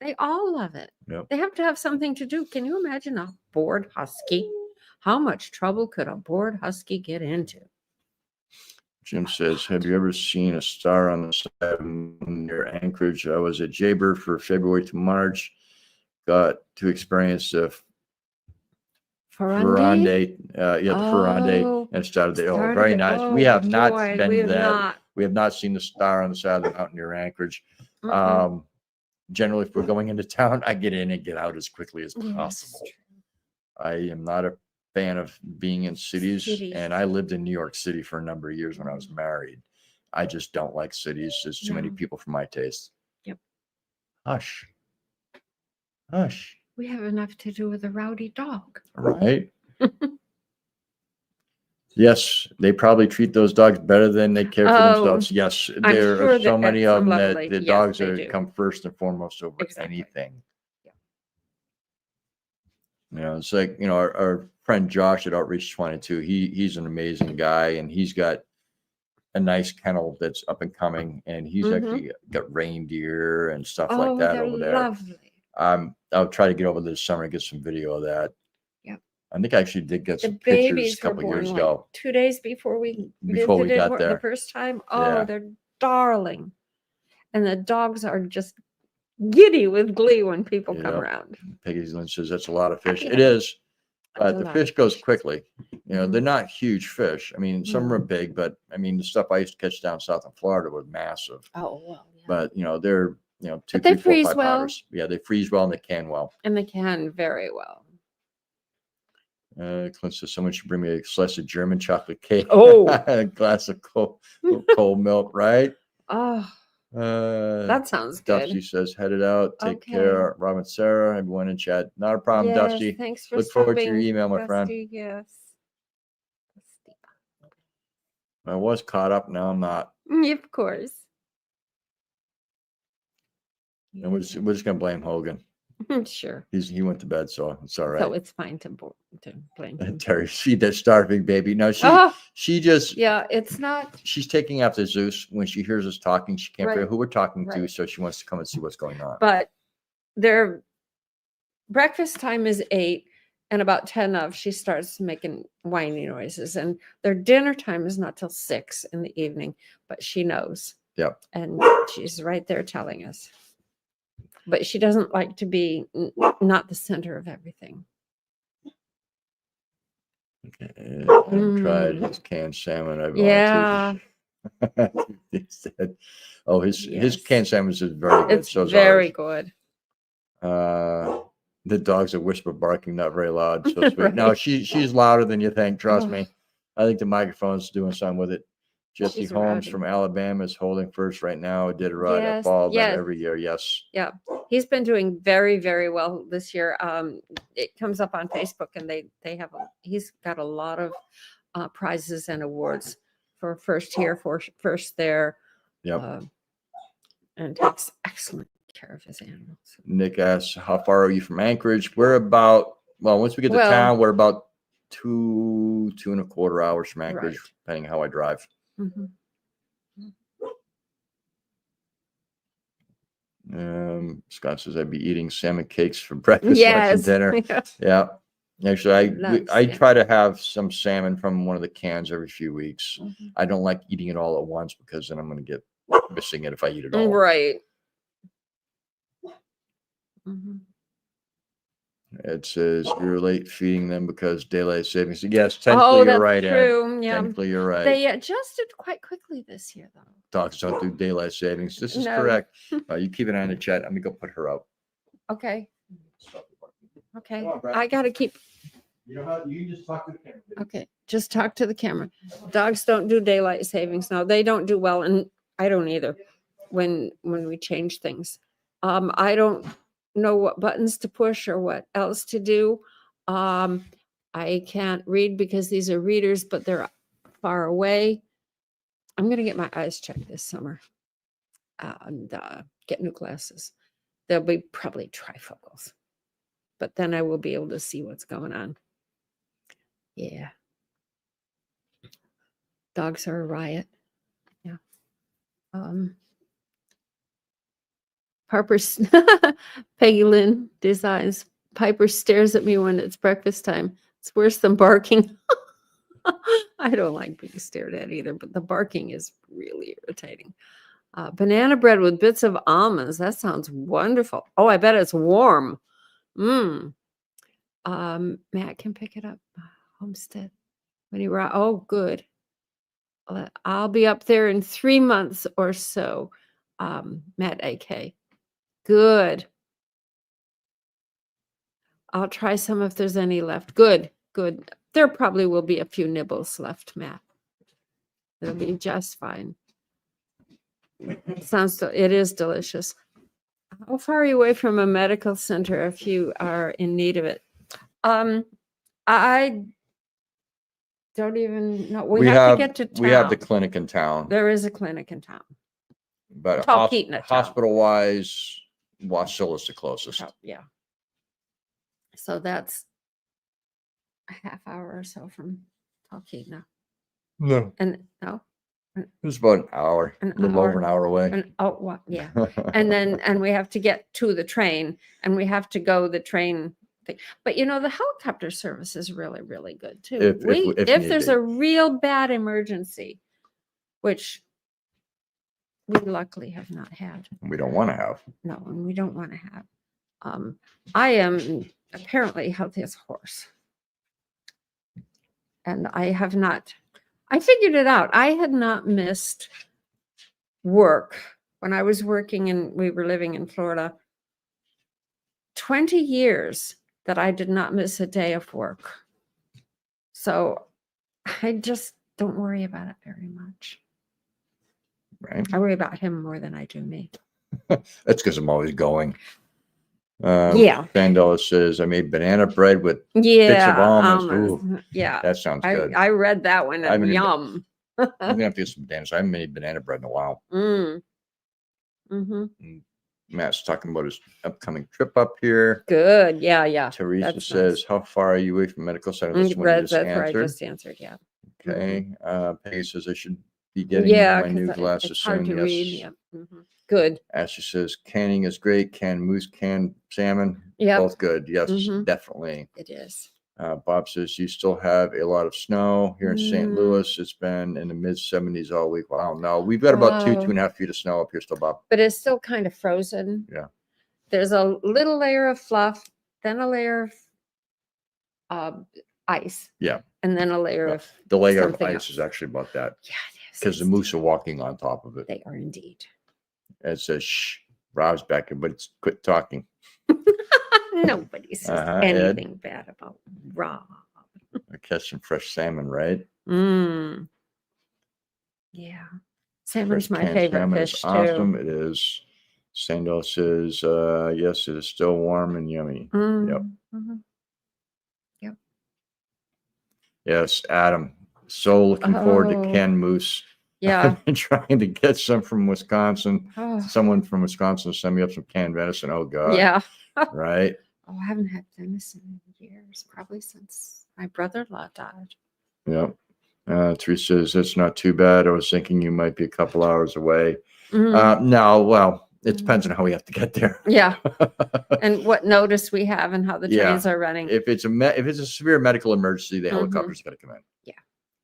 They all love it. Yep. They have to have something to do. Can you imagine a bored husky? How much trouble could a bored husky get into? Jim says, have you ever seen a star on the side near Anchorage? I was at Jaybird for February to March. Got to experience the Ferrande, the Ferrande, and started the very nice. We have not been to that. We have not seen the star on the side of the mountain near Anchorage. Generally, if we're going into town, I get in and get out as quickly as possible. I am not a fan of being in cities, and I lived in New York City for a number of years when I was married. I just don't like cities. There's too many people for my taste. Yep. Hush. Hush. We have enough to do with a rowdy dog. Right. Yes, they probably treat those dogs better than they care for themselves. Yes, there are so many of them that the dogs come first and foremost over anything. It's like, our friend Josh at Outreach 22, he's an amazing guy, and he's got a nice kennel that's up and coming, and he's actually got reindeer and stuff like that over there. Lovely. I'll try to get over this summer and get some video of that. Yep. I think I actually did get some pictures a couple years ago. 2 days before we got there the first time. Oh, they're darling. And the dogs are just giddy with glee when people come around. Peggy Lynn says that's a lot of fish. It is, but the fish goes quickly. They're not huge fish. I mean, some are big, but I mean, the stuff I used to catch down south in Florida was massive. Oh, well, yeah. But, they're, 2, 3, 4, 5 hours. Yeah, they freeze well and they can well. And they can very well. Clint says someone should bring me a slice of German chocolate cake. Oh, a glass of cold milk, right? Oh, That sounds good. Dusty says, headed out. Take Okay. care. Robin, Sarah, everyone in chat. Not a problem, Yes, Dusty. thanks for Look forward to your stopping, email, my friend. Dusty, yes. I was caught up. Now I'm not. Of course. And we're just going to blame Hogan. Sure. He went to bed, so it's all right. So it's fine to blame him. Terry, feed that starving baby. No, she just, yeah, it's not. She's taking after Zeus. When she hears us talking, she can't figure out who we're talking to, Right. so she wants to come and see what's going on. But their breakfast time is 8, and about 10 of she starts making whiny noises, and their dinner time is not till 6 in the evening. But she knows. Yep. And she's right there telling us. But she doesn't like to be not the center of everything. Tried his canned salmon. I Yeah. Oh, his canned salmon is very good. It's very good. The dogs are whisper barking, not very loud. So sweet. Right. No, she's louder than you think. Trust me. I think the microphone's doing something with it. Jesse She's Holmes rowdy. from Alabama is holding first right now. Did a ride at Yes, fall yes. every year. Yes. Yeah, he's been doing very, very well this year. It comes up on Facebook, and they have he's got a lot of prizes and awards for first here, for first there. Yep. And takes excellent care of his animals. Nick asks, how far are you from Anchorage? We're about, once we get to town, we're about 2.25 hours from Anchorage, Right. depending on how I drive. Mm-hmm. Scott says I'd be eating salmon cakes for breakfast, lunch, and dinner. Yeah. Actually, I try to have some salmon from one of the cans every few weeks. Mm-hmm. I don't like eating it all at once because then I'm going to get missing it if I eat it all. Right. Mm-hmm. It says you're late feeding them because daylight savings. Yes, technically you're right. True. Yeah. Technically you're right. They adjusted quite quickly this year, though. Dogs don't do daylight savings. This is No. correct. You keep an eye on the chat. Let me go put her out. Okay. Okay. Come on, Brad. I got to keep. You know how you can just talk to the camera. Okay. Just talk to the camera. Dogs don't do daylight savings. No, they don't do well. And I don't either when we change things. I don't know what buttons to push or what else to do. I can't read because these are readers, but they're far away. I'm going to get my eyes checked this summer and get new glasses. They'll be probably trifocals, but then I will be able to see what's going on. Yeah. Dogs are a riot. Yeah. Harper's Peggy Lynn designs. Piper stares at me when it's breakfast time. It's worse than barking. I don't like being stared at either, but the barking is really irritating. Banana bread with bits of almonds. That sounds wonderful. Oh, I bet it's warm. Matt can pick it up. Homestead. When you were, oh, good. I'll be up there in 3 months or so. Matt AK. Good. I'll try some if there's any left. Good. There probably will be a few nibbles left, Matt. It'll be just fine. It is delicious. How far are you away from a medical center if you are in need of it? I don't even know. We have to get to town. We have the clinic in town. There is a clinic in town. But Talkeetna hospital-wise, Wassilla's the closest. Yeah. So that's a half hour or so from Talkeetna. No. And no. It was about an hour. A little over an hour away. Yeah. and we have to get to the train, and we have to go the train thing. But the helicopter service is really, really good too. If there's a real bad emergency, which we luckily have not had. We don't want to have. No, and we don't want to have. I am apparently healthy as a horse. And I figured it out. I had not missed work when I was working and we were living in Florida. 20 years that I did not miss a day of work. So I just don't worry about it very much. Right. I worry about him more than I do me. That's because I'm always going. Yeah. Sandella says I made banana bread with bits Yeah. of almonds. Ooh, Yeah. that sounds good. I read that one. I haven't And even- yum. I'm gonna have to get some bananas. I haven't made banana bread in a while. Mm. Mm-hmm. Matt's talking about his upcoming trip up here. Good. Yeah. Yeah. Teresa That's says, nice. "How far are you away from medical center?" This one you just That's where I answered. just answered. Yeah. Okay. Peggy says I should be getting Yeah. my new 'Cause glasses it's hard soon. to Yes. read. Yeah. Mm-hmm. Good. Ashley says canning is great. Canned moose, canned salmon. Yep. Both good. Yes, Mhm. definitely. It is. Bob says you still have a lot of snow here in St. Mm. Louis. It's been in the mid 70s all week. Wow. No, we've got about Oh. 2.5 feet of snow up here still, Bob. But it's still kind of frozen. Yeah. There's a little layer of fluff, then a layer of ice. Yeah. And then a layer Yeah. of The layer of something ice else. is actually about that Yeah, it is. because the moose are walking on top of it. They are indeed. It says, shh, Rob's back here, but it's quit talking. Nobody says anything bad about Rob. I catch some fresh salmon, right? Mm. Yeah. Salmon's Fresh my canned favorite salmon fish is awesome. too. It is. Sandal says, yes, it is still warm and yummy. Yep. Mm-hmm. Yep. Yes, Adam. So looking forward to canned moose. Yeah. I've been trying to get some from Wisconsin. Oh. Someone from Wisconsin sent me up some canned venison. Oh God. Yeah. Right. Oh, I haven't had venison in years, probably since my brother-in-law died. Yep. Teresa says it's not too bad. I was thinking you might be a couple hours away. No, well, it depends on how we have to get there. Yeah. And what notice we have and how the trains are running. If it's a severe medical emergency, the helicopter's got to come in. Yeah.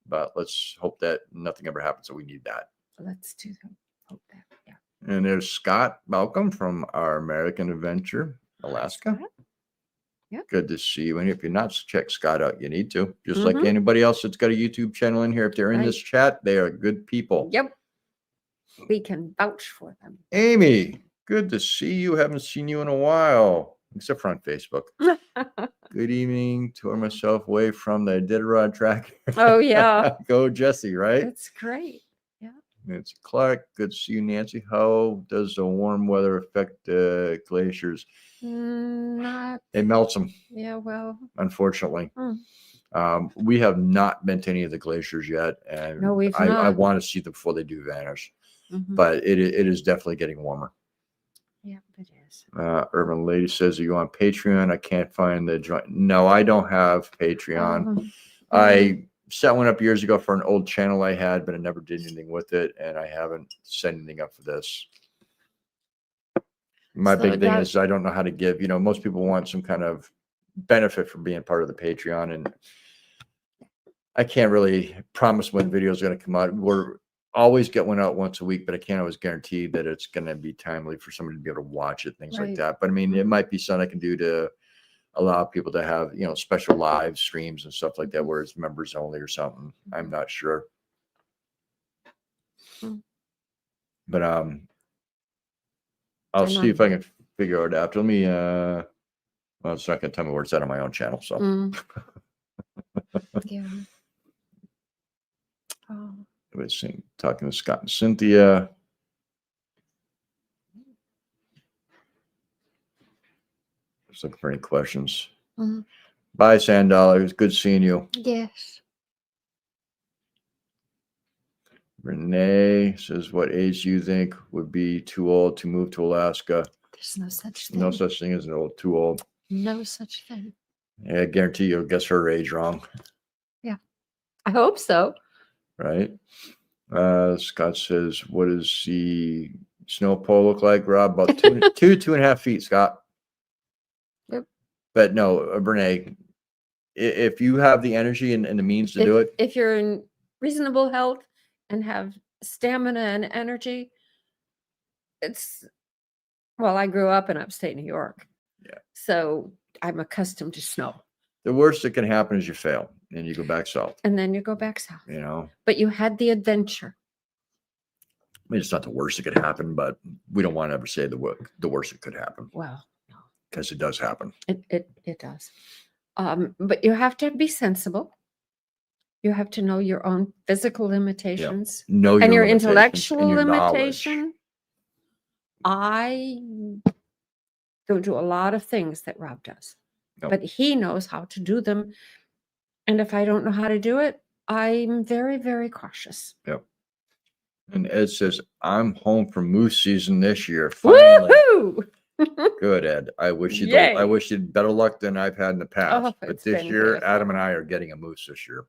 But let's hope that nothing ever happens. So we need that. Let's do that. Hope that. Yeah. And there's Scott. Welcome from our American Adventure, Alaska. Yeah. Good to see you. And if you're not, check Scott out. You need to. Just like anybody else that's got a YouTube channel in here. If they're in this chat, they are good people. Yep. We can vouch for them. Amy, good to see you. Haven't seen you in a while, except for on Facebook. Good evening. Tore myself away from the Iditarod track. Oh, yeah. Go, Jesse, right? It's great. Yeah. It's Clark. Good to see you, Nancy. How does the warm weather affect glaciers? Not. It melts them. Yeah, well. Unfortunately. We have not been to any of the glaciers yet. And no, we've I not. want to see them before they do vanish. But it is definitely getting warmer. Yeah, it is. Urban Lady says, are you on Patreon? I can't find the joint. No, I don't have Patreon. I set one up years ago for an old channel I had, but I never did anything with it. And I haven't set anything up for this. My big thing is I don't know how to give, most people want some kind of benefit from being part of the Patreon. And I can't really promise when the video is going to come out. We're always get one out once a week, but I can't always guarantee that it's going to be timely for somebody to be able to watch it, things like that. But I mean, it might be something I can do to allow people to have, special live streams and stuff like that, where it's members only or something. I'm not sure. But I'll see if I can figure it out. Let me well, it's not going to tell me where it's at on my own channel. So yeah. Oh. Talking to Scott and Cynthia. Just looking for any questions. Bye, Sandal. It was good seeing you. Yes. Renee says, what age do you think would be too old to move to Alaska? There's no such thing. No such thing as too old. No such thing. Yeah, I guarantee you'll guess her age wrong. Yeah. I hope so. Right? Scott says, what does the snow pole look like, Rob? About 2.5 feet, Scott. Yep. But no, Renee, if you have the energy and the means to do it. If you're in reasonable health and have stamina and energy, I grew up in upstate New York. Yeah. So I'm accustomed to snow. The worst that can happen is you fail and you go back south. And then you go back south. But you had the adventure. I mean, it's not the worst that could happen, but we don't want to ever say the worst that could happen. Well, no. Because it does happen. It does. But you have to be sensible. You have to know your own physical limitations Know and your limitations intellectual and your knowledge. limitation. I don't do a lot of things that Rob does, Nope. but he knows how to do them. And if I don't know how to do it, I'm very, very cautious. Yep. And Ed says, I'm home from moose season this year. Finally. Woohoo! Good, Ed. I wish you Yay. better luck than I've had in the past. Oh, but it's this been year, beautiful. Adam and I are getting a moose this year.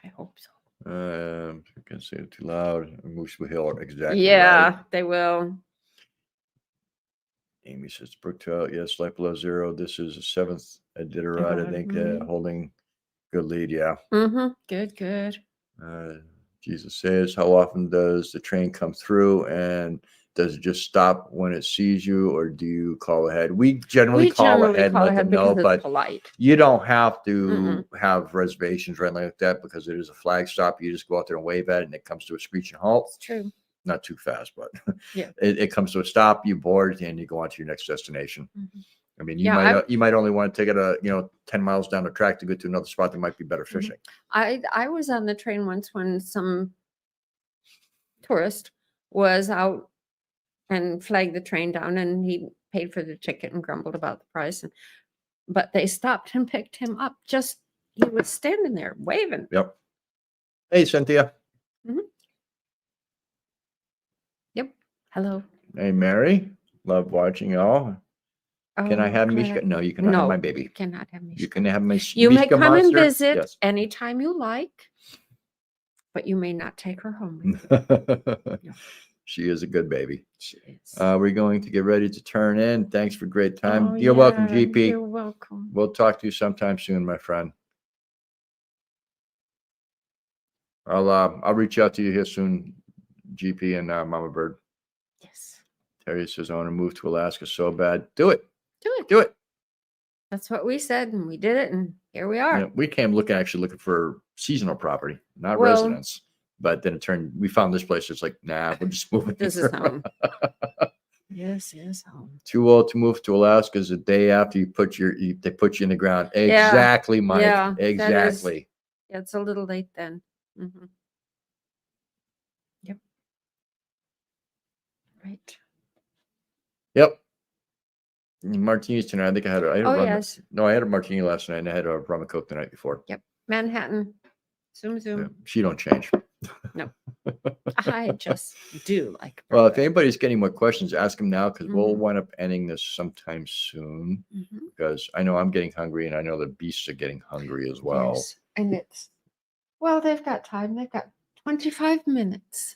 I hope so. I can't say it too loud. Moose will heal exactly. Yeah, right. they will. Amy says, Brooktail, yes, light below zero. This is the 7th Iditarod, I think, holding good lead. Yeah. Good, good. Jesus says, how often does the train come through, and does it just stop when it sees you, or do you call ahead? We generally call ahead and let them know, but polite. you don't have to have reservations or anything like that, because it is a flag stop. You just go out there and wave at it, and it comes to a screeching halt. It's true. Not too fast, but yeah, it comes to a stop. You board, and you go on to your next destination. I mean, you might only want to take it 10 miles down the track to go to another spot that might be better fishing. I was on the train once when some tourist was out and flagged the train down, and he paid for the ticket and grumbled about the price. But they stopped and picked him up. Just he was standing there waving. Yep. Hey, Cynthia. Yep. Hello. Hey, Mary. Love watching y'all. Can I have Mishka? No, you cannot have my baby. You cannot have Mishka. You can have my You may Mishka come and monster. visit anytime you like, but you may not take her home with you. She is a good baby. She is. We're going to get ready to turn in. Thanks for a great time. Oh, You're welcome, GP. You're welcome. We'll talk to you sometime soon, my friend. I'll reach out to you here soon, GP and Mama Bird. Yes. Terry says, I want to move to Alaska so bad. Do it. Do it. Do it. That's what we said, and we did it, and here we are. Yeah, we came looking for seasonal property, not residence. But then we found this place. It's like, nah, we'll just move it. This is home. This is home. Too old to move to Alaska is the day after they put you in the ground. Exactly, Mike. Yeah, exactly. Yeah, it's a little late then. Yep. Right. Yep. Martinis tonight. I think I had yes. No, I had a martini last night, and I had a rum and coke the night before. Yep. Manhattan. Zoom. Yeah, she don't change. No. I just do like. Well, if anybody's getting more questions, ask them now, because we'll wind up ending this sometime soon. Because I know I'm getting hungry, and I know the beasts are getting hungry as well. Yes. And they've got time. They've got 25 minutes.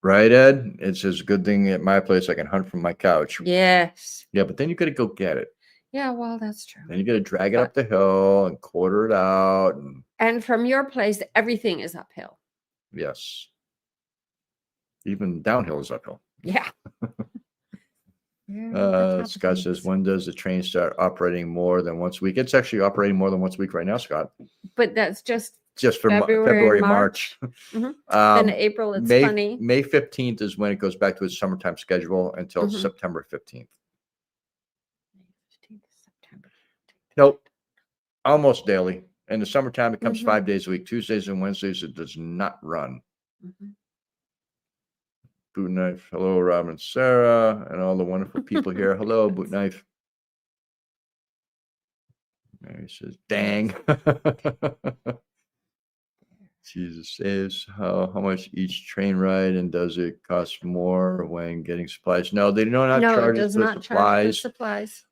Right, Ed? It's a good thing at my place I can hunt from my couch. Yes. Yeah, but then you got to go get it. Yeah, well, that's true. Then you got to drag it up the hill and quarter it out. And from your place, everything is uphill. Yes. Even downhill is uphill. Yeah. Scott says, when does the train start operating more than once a week? It's actually operating more than once a week right now, Scott. But that's just for February, March. Then April, it's funny. May 15th is when it goes back to its summertime schedule until September 15th. Nope. Almost daily. In the summertime, it comes 5 days a week. Tuesdays and Wednesdays, it does not run. Boot Knife. Hello, Rob and Sarah, and all the wonderful people here. Hello, Boot Knife. Mary says, dang. Jesus says, how much each train ride, and does it cost more when getting supplies? No, they do not charge us for supplies.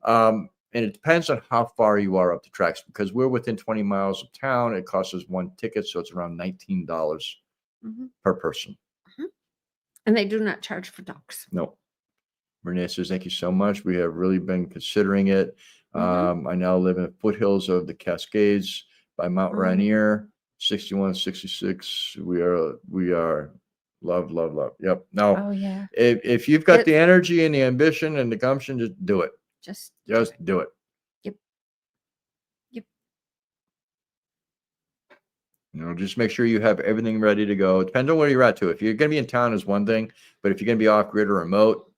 And it depends on how far you are up the tracks, because we're within 20 miles of town. It costs us one ticket, so it's around $19 per person. And they do not charge for dogs. No. Renee says, thank you so much. We have really been considering it. I now live in the foothills of the Cascades by Mount Rainier, 6166. We are love. Yep. Now, if you've got the energy and the ambition and the gumption, just do it. Just do it. Yep. Just make sure you have everything ready to go. Depends on where you're at too. If you're going to be in town is one thing, but if you're going to be off grid or remote,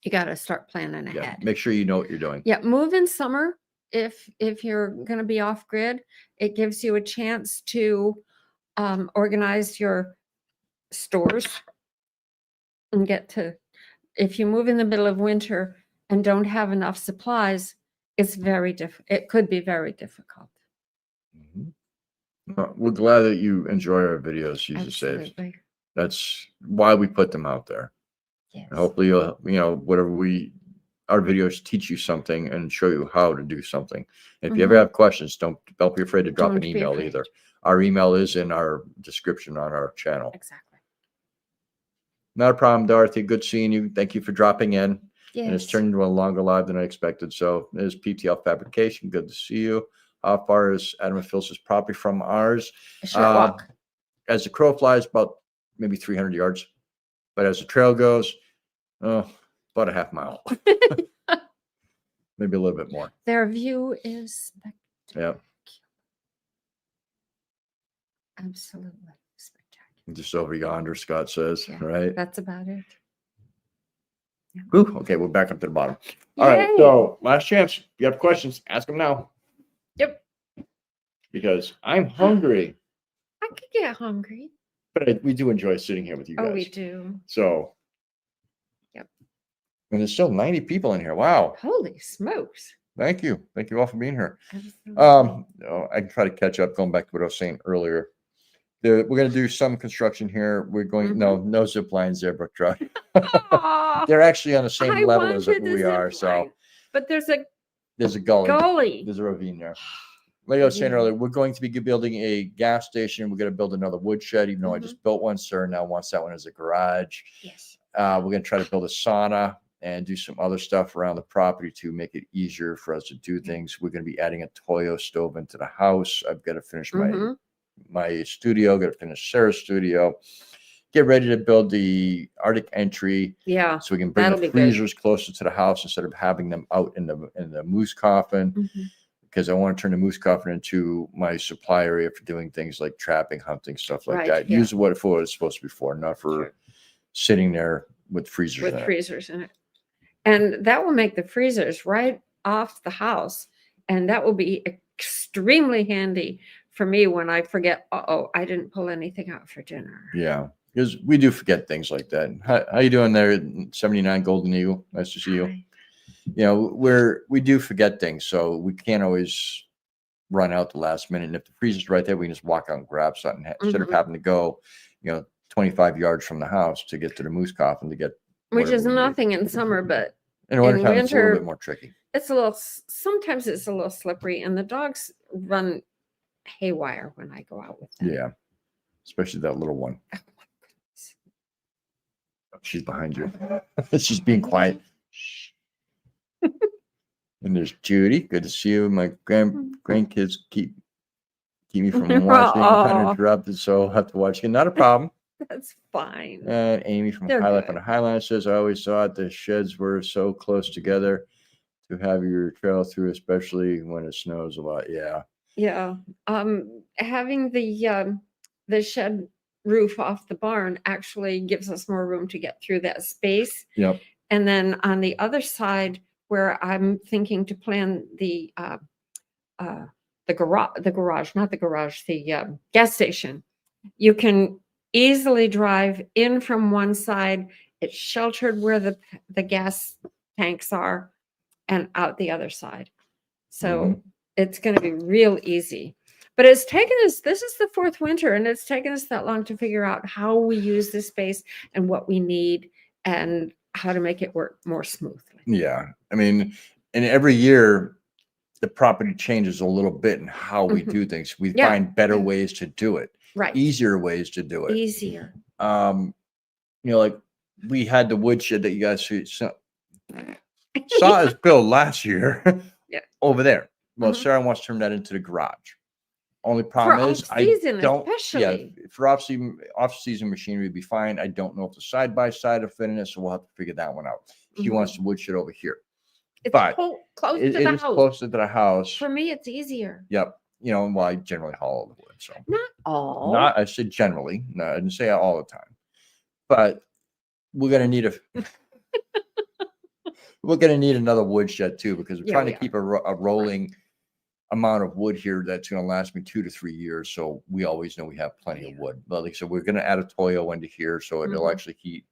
you got to start planning ahead. Make sure you know what you're doing. Yeah. Move in summer if you're going to be off grid, it gives you a chance to organize your stores and get to, if you move in the middle of winter and don't have enough supplies, it's very it could be very difficult. Well, we're glad that you enjoy our videos, Use the Saves. Absolutely. That's why we put them out there. Yes. And hopefully, whatever our videos teach you something and show you how to do something. If you ever have questions, don't be afraid to drop an email either. Our email is in our description on our channel. Exactly. Not a problem, Dorothy. Good seeing you. Thank you for dropping in. Yes. And it's turned into a longer live than I expected. So it is PTL Fabrication. Good to see you. How far is Adam and Phyllis's property from ours? A short walk. As the crow flies, about maybe 300 yards. But as the trail goes, about a half mile. Maybe a little bit more. Their view is spectacular. Yeah. Absolutely spectacular. Just over yonder, Scott says, Yeah, right? That's about it. Yeah. Whew, okay, we're back up to the bottom. All right, so last chance. If you have questions, ask them now. Yep. Because I'm hungry. I could get hungry. But we do enjoy sitting here with you guys. Oh, we do. So. Yep. And there's still 90 people in here. Wow. Holy smokes. Thank you. Thank you all for being here. Absolutely. I can try to catch up going back to what I was saying earlier. We're going to do some construction here. We're going, no zip lines there, Brook Trout. They're actually on the same level as we are. So, but there's a gully. There's a ravine there. Like I was saying earlier, we're going to be building a gas station. We're going to build another woodshed, even though I just built one. Sir now wants that one as a garage. Yes. We're going to try to build a sauna and do some other stuff around the property to make it easier for us to do things. We're going to be adding a Toyo stove into the house. I've got to finish my studio, got to finish Sarah's studio, get ready to build the Arctic entry. Yeah. So we can bring the freezers closer to the house instead of having them out in the moose coffin. Because I want to turn the moose coffin into my supply area for doing things like trapping, hunting, stuff like that. Yeah. Use what for it's supposed to be for, not for sitting there with freezers in it. And that will make the freezers right off the house. And that will be extremely handy for me when I forget, I didn't pull anything out for dinner. Yeah, because we do forget things like that. How you doing there, 79 Golden Eagle? Nice to see you. You know, we do forget things, so we can't always run out the last minute. And if the freezer's right there, we can just walk out and grab something instead of having to go, 25 yards from the house to get to the moose coffin to get. Which is nothing in summer, but in winter, it's a little bit more tricky. Sometimes it's a little slippery, and the dogs run haywire when I go out with them. Yeah, especially that little one. Oh my goodness. She's behind you. She's being quiet. And there's Judy. Good to see you. My grandkids keep me from watching uninterrupted, so I'll have to watch again. Not a problem. That's fine. Amy from High Life on the Highline says, I always thought the sheds were so close together to have your trail through, especially when it snows a lot. Yeah. Yeah. Having the shed roof off the barn actually gives us more room to get through that space. Yep. And then on the other side, where I'm thinking to plan the gas station, you can easily drive in from one side. It's sheltered where the gas tanks are, and out the other side. So it's going to be real easy. But it's taken us, this is the 4th winter, and it's taken us that long to figure out how we use this space and what we need and how to make it work more smoothly. Yeah. I mean, and every year the property changes a little bit in how we do things. We find better ways to do it. Right. Easier ways to do it. Easier. Like we had the woodshed that you guys saw us build last year over there. Well, Sarah wants to turn that into the garage. Only problem is I don't. Especially. For off-season machinery would be fine. I don't know if the side-by-side will fit in it, so we'll have to figure that one out. She wants the woodshed over here. It's close to the house. Closer to the house. For me, it's easier. Yep. Well, I generally haul all the wood. So not all. I said generally. No, I didn't say all the time. But we're gonna need we're gonna need another woodshed too, because we're trying to keep a rolling amount of wood here that's going to last me 2 to 3 years. So we always know we have plenty of wood. But like I said, we're going to add a toyo into here so it'll actually heat.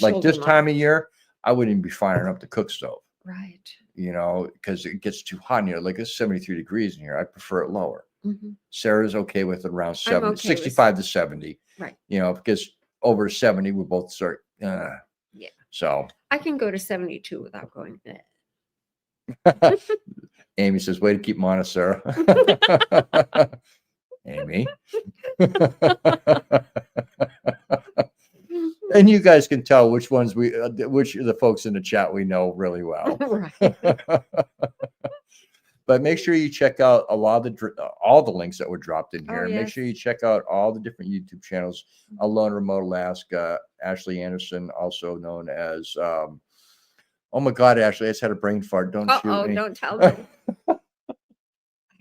Like this time of year, I wouldn't even be firing up the cook stove. Right. You know, because it gets too hot in here. Like it's 73 degrees in here. I prefer it lower. Sarah's okay with it around 70, 65 to 70. Right. You know, because over 70, we both start. Yeah. So I can go to 72 without going. Amy says, way to keep them honest, Sarah. Amy. And you guys can tell which ones which of the folks in the chat we know really well. Right. But make sure you check out a lot of all the links that were dropped in here. Oh, yes. Make sure you check out all the different YouTube channels. Alone Remote Alaska, Ashley Anderson, also known as oh my God, Ashley, I just had a brain fart. Don't shoot me. Don't tell me. I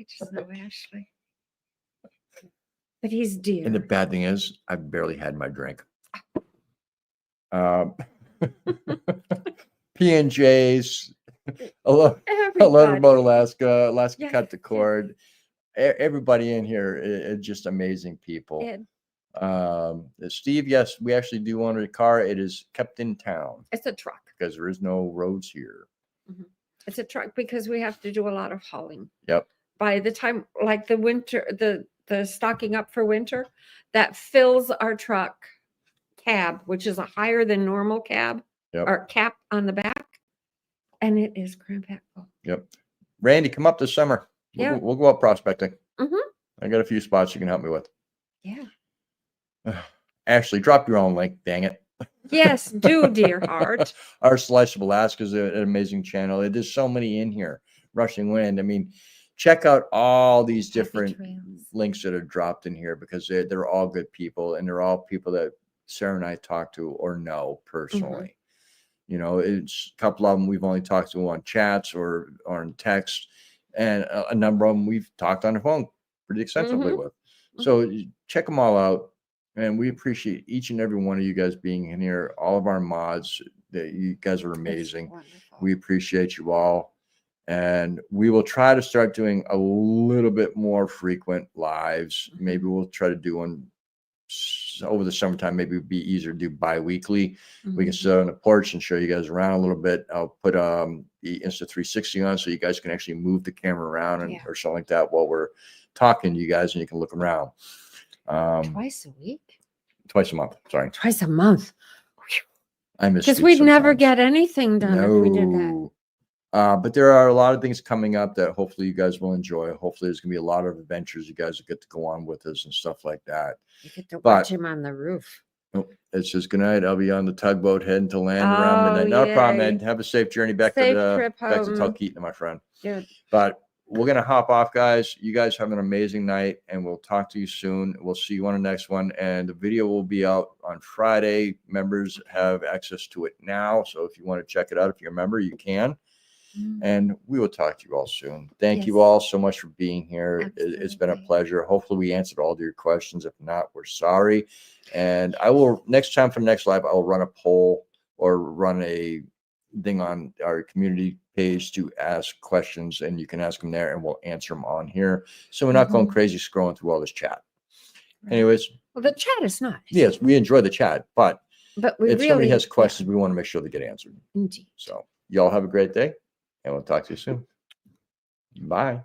just know Ashley. But he's dear. And the bad thing is, I barely had my drink. P&J's, Alone Remote Alaska, Alaska Cut the Cord. Everybody in here is just amazing people. Steve, yes, we actually do own a car. It is kept in town. It's a truck. Because there is no roads here. It's a truck because we have to do a lot of hauling. Yep. By the time, like the winter, the stocking up for winter, that fills our truck cab, which is a higher than normal cab, or cap on the back, and it is cram-packed full. Yep. Randy, come up this summer. We'll go up prospecting. I got a few spots you can help me with. Yeah. Ashley, drop your own link. Dang it. Yes, do, dear heart. Our Slice of Alaska is an amazing channel. There's so many in here. Rushing Wind. I mean, check out all these different links that are dropped in here because they're all good people and they're all people that Sarah and I talk to or know personally. You know, it's a couple of them we've only talked to on chats or on text, and a number of them we've talked on the phone pretty extensively with. So check them all out. And we appreciate each and every one of you guys being in here. All of our mods, that you guys are amazing. We appreciate you all. And we will try to start doing a little bit more frequent lives. Maybe we'll try to do one over the summertime. Maybe it'd be easier to do bi-weekly. We can sit on the porch and show you guys around a little bit. I'll put the Insta360 on so you guys can actually move the camera around and or something like that while we're talking to you guys, and you can look around. Twice a week? Twice a month. Sorry. Twice a month. I miss because we'd never get anything done if we did that. But there are a lot of things coming up that hopefully you guys will enjoy. Hopefully there's going to be a lot of adventures you guys will get to go on with us and stuff like that. You get to watch him on the roof. It says good night. I'll be on the tugboat heading to land around midnight. No problem, Ed. Have a safe journey back to Talkeetna, my friend. Good. But we're going to hop off, guys. You guys have an amazing night, and we'll talk to you soon. We'll see you on the next one, and the video will be out on Friday. Members have access to it now, so if you want to check it out, if you're a member, you can. And we will talk to you all soon. Thank you all so much for being here. It's been a pleasure. Hopefully we answered all of your questions. If not, we're sorry. And I will, next time for the next live, I will run a poll or run a thing on our community page to ask questions, and you can ask them there and we'll answer them on here. So we're not going crazy scrolling through all this chat. Anyways. Well, the chat is nice. Yes, we enjoy the chat, but if somebody has questions, we want to make sure they get answered. Indeed. So y'all have a great day, and we'll talk to you soon. Bye.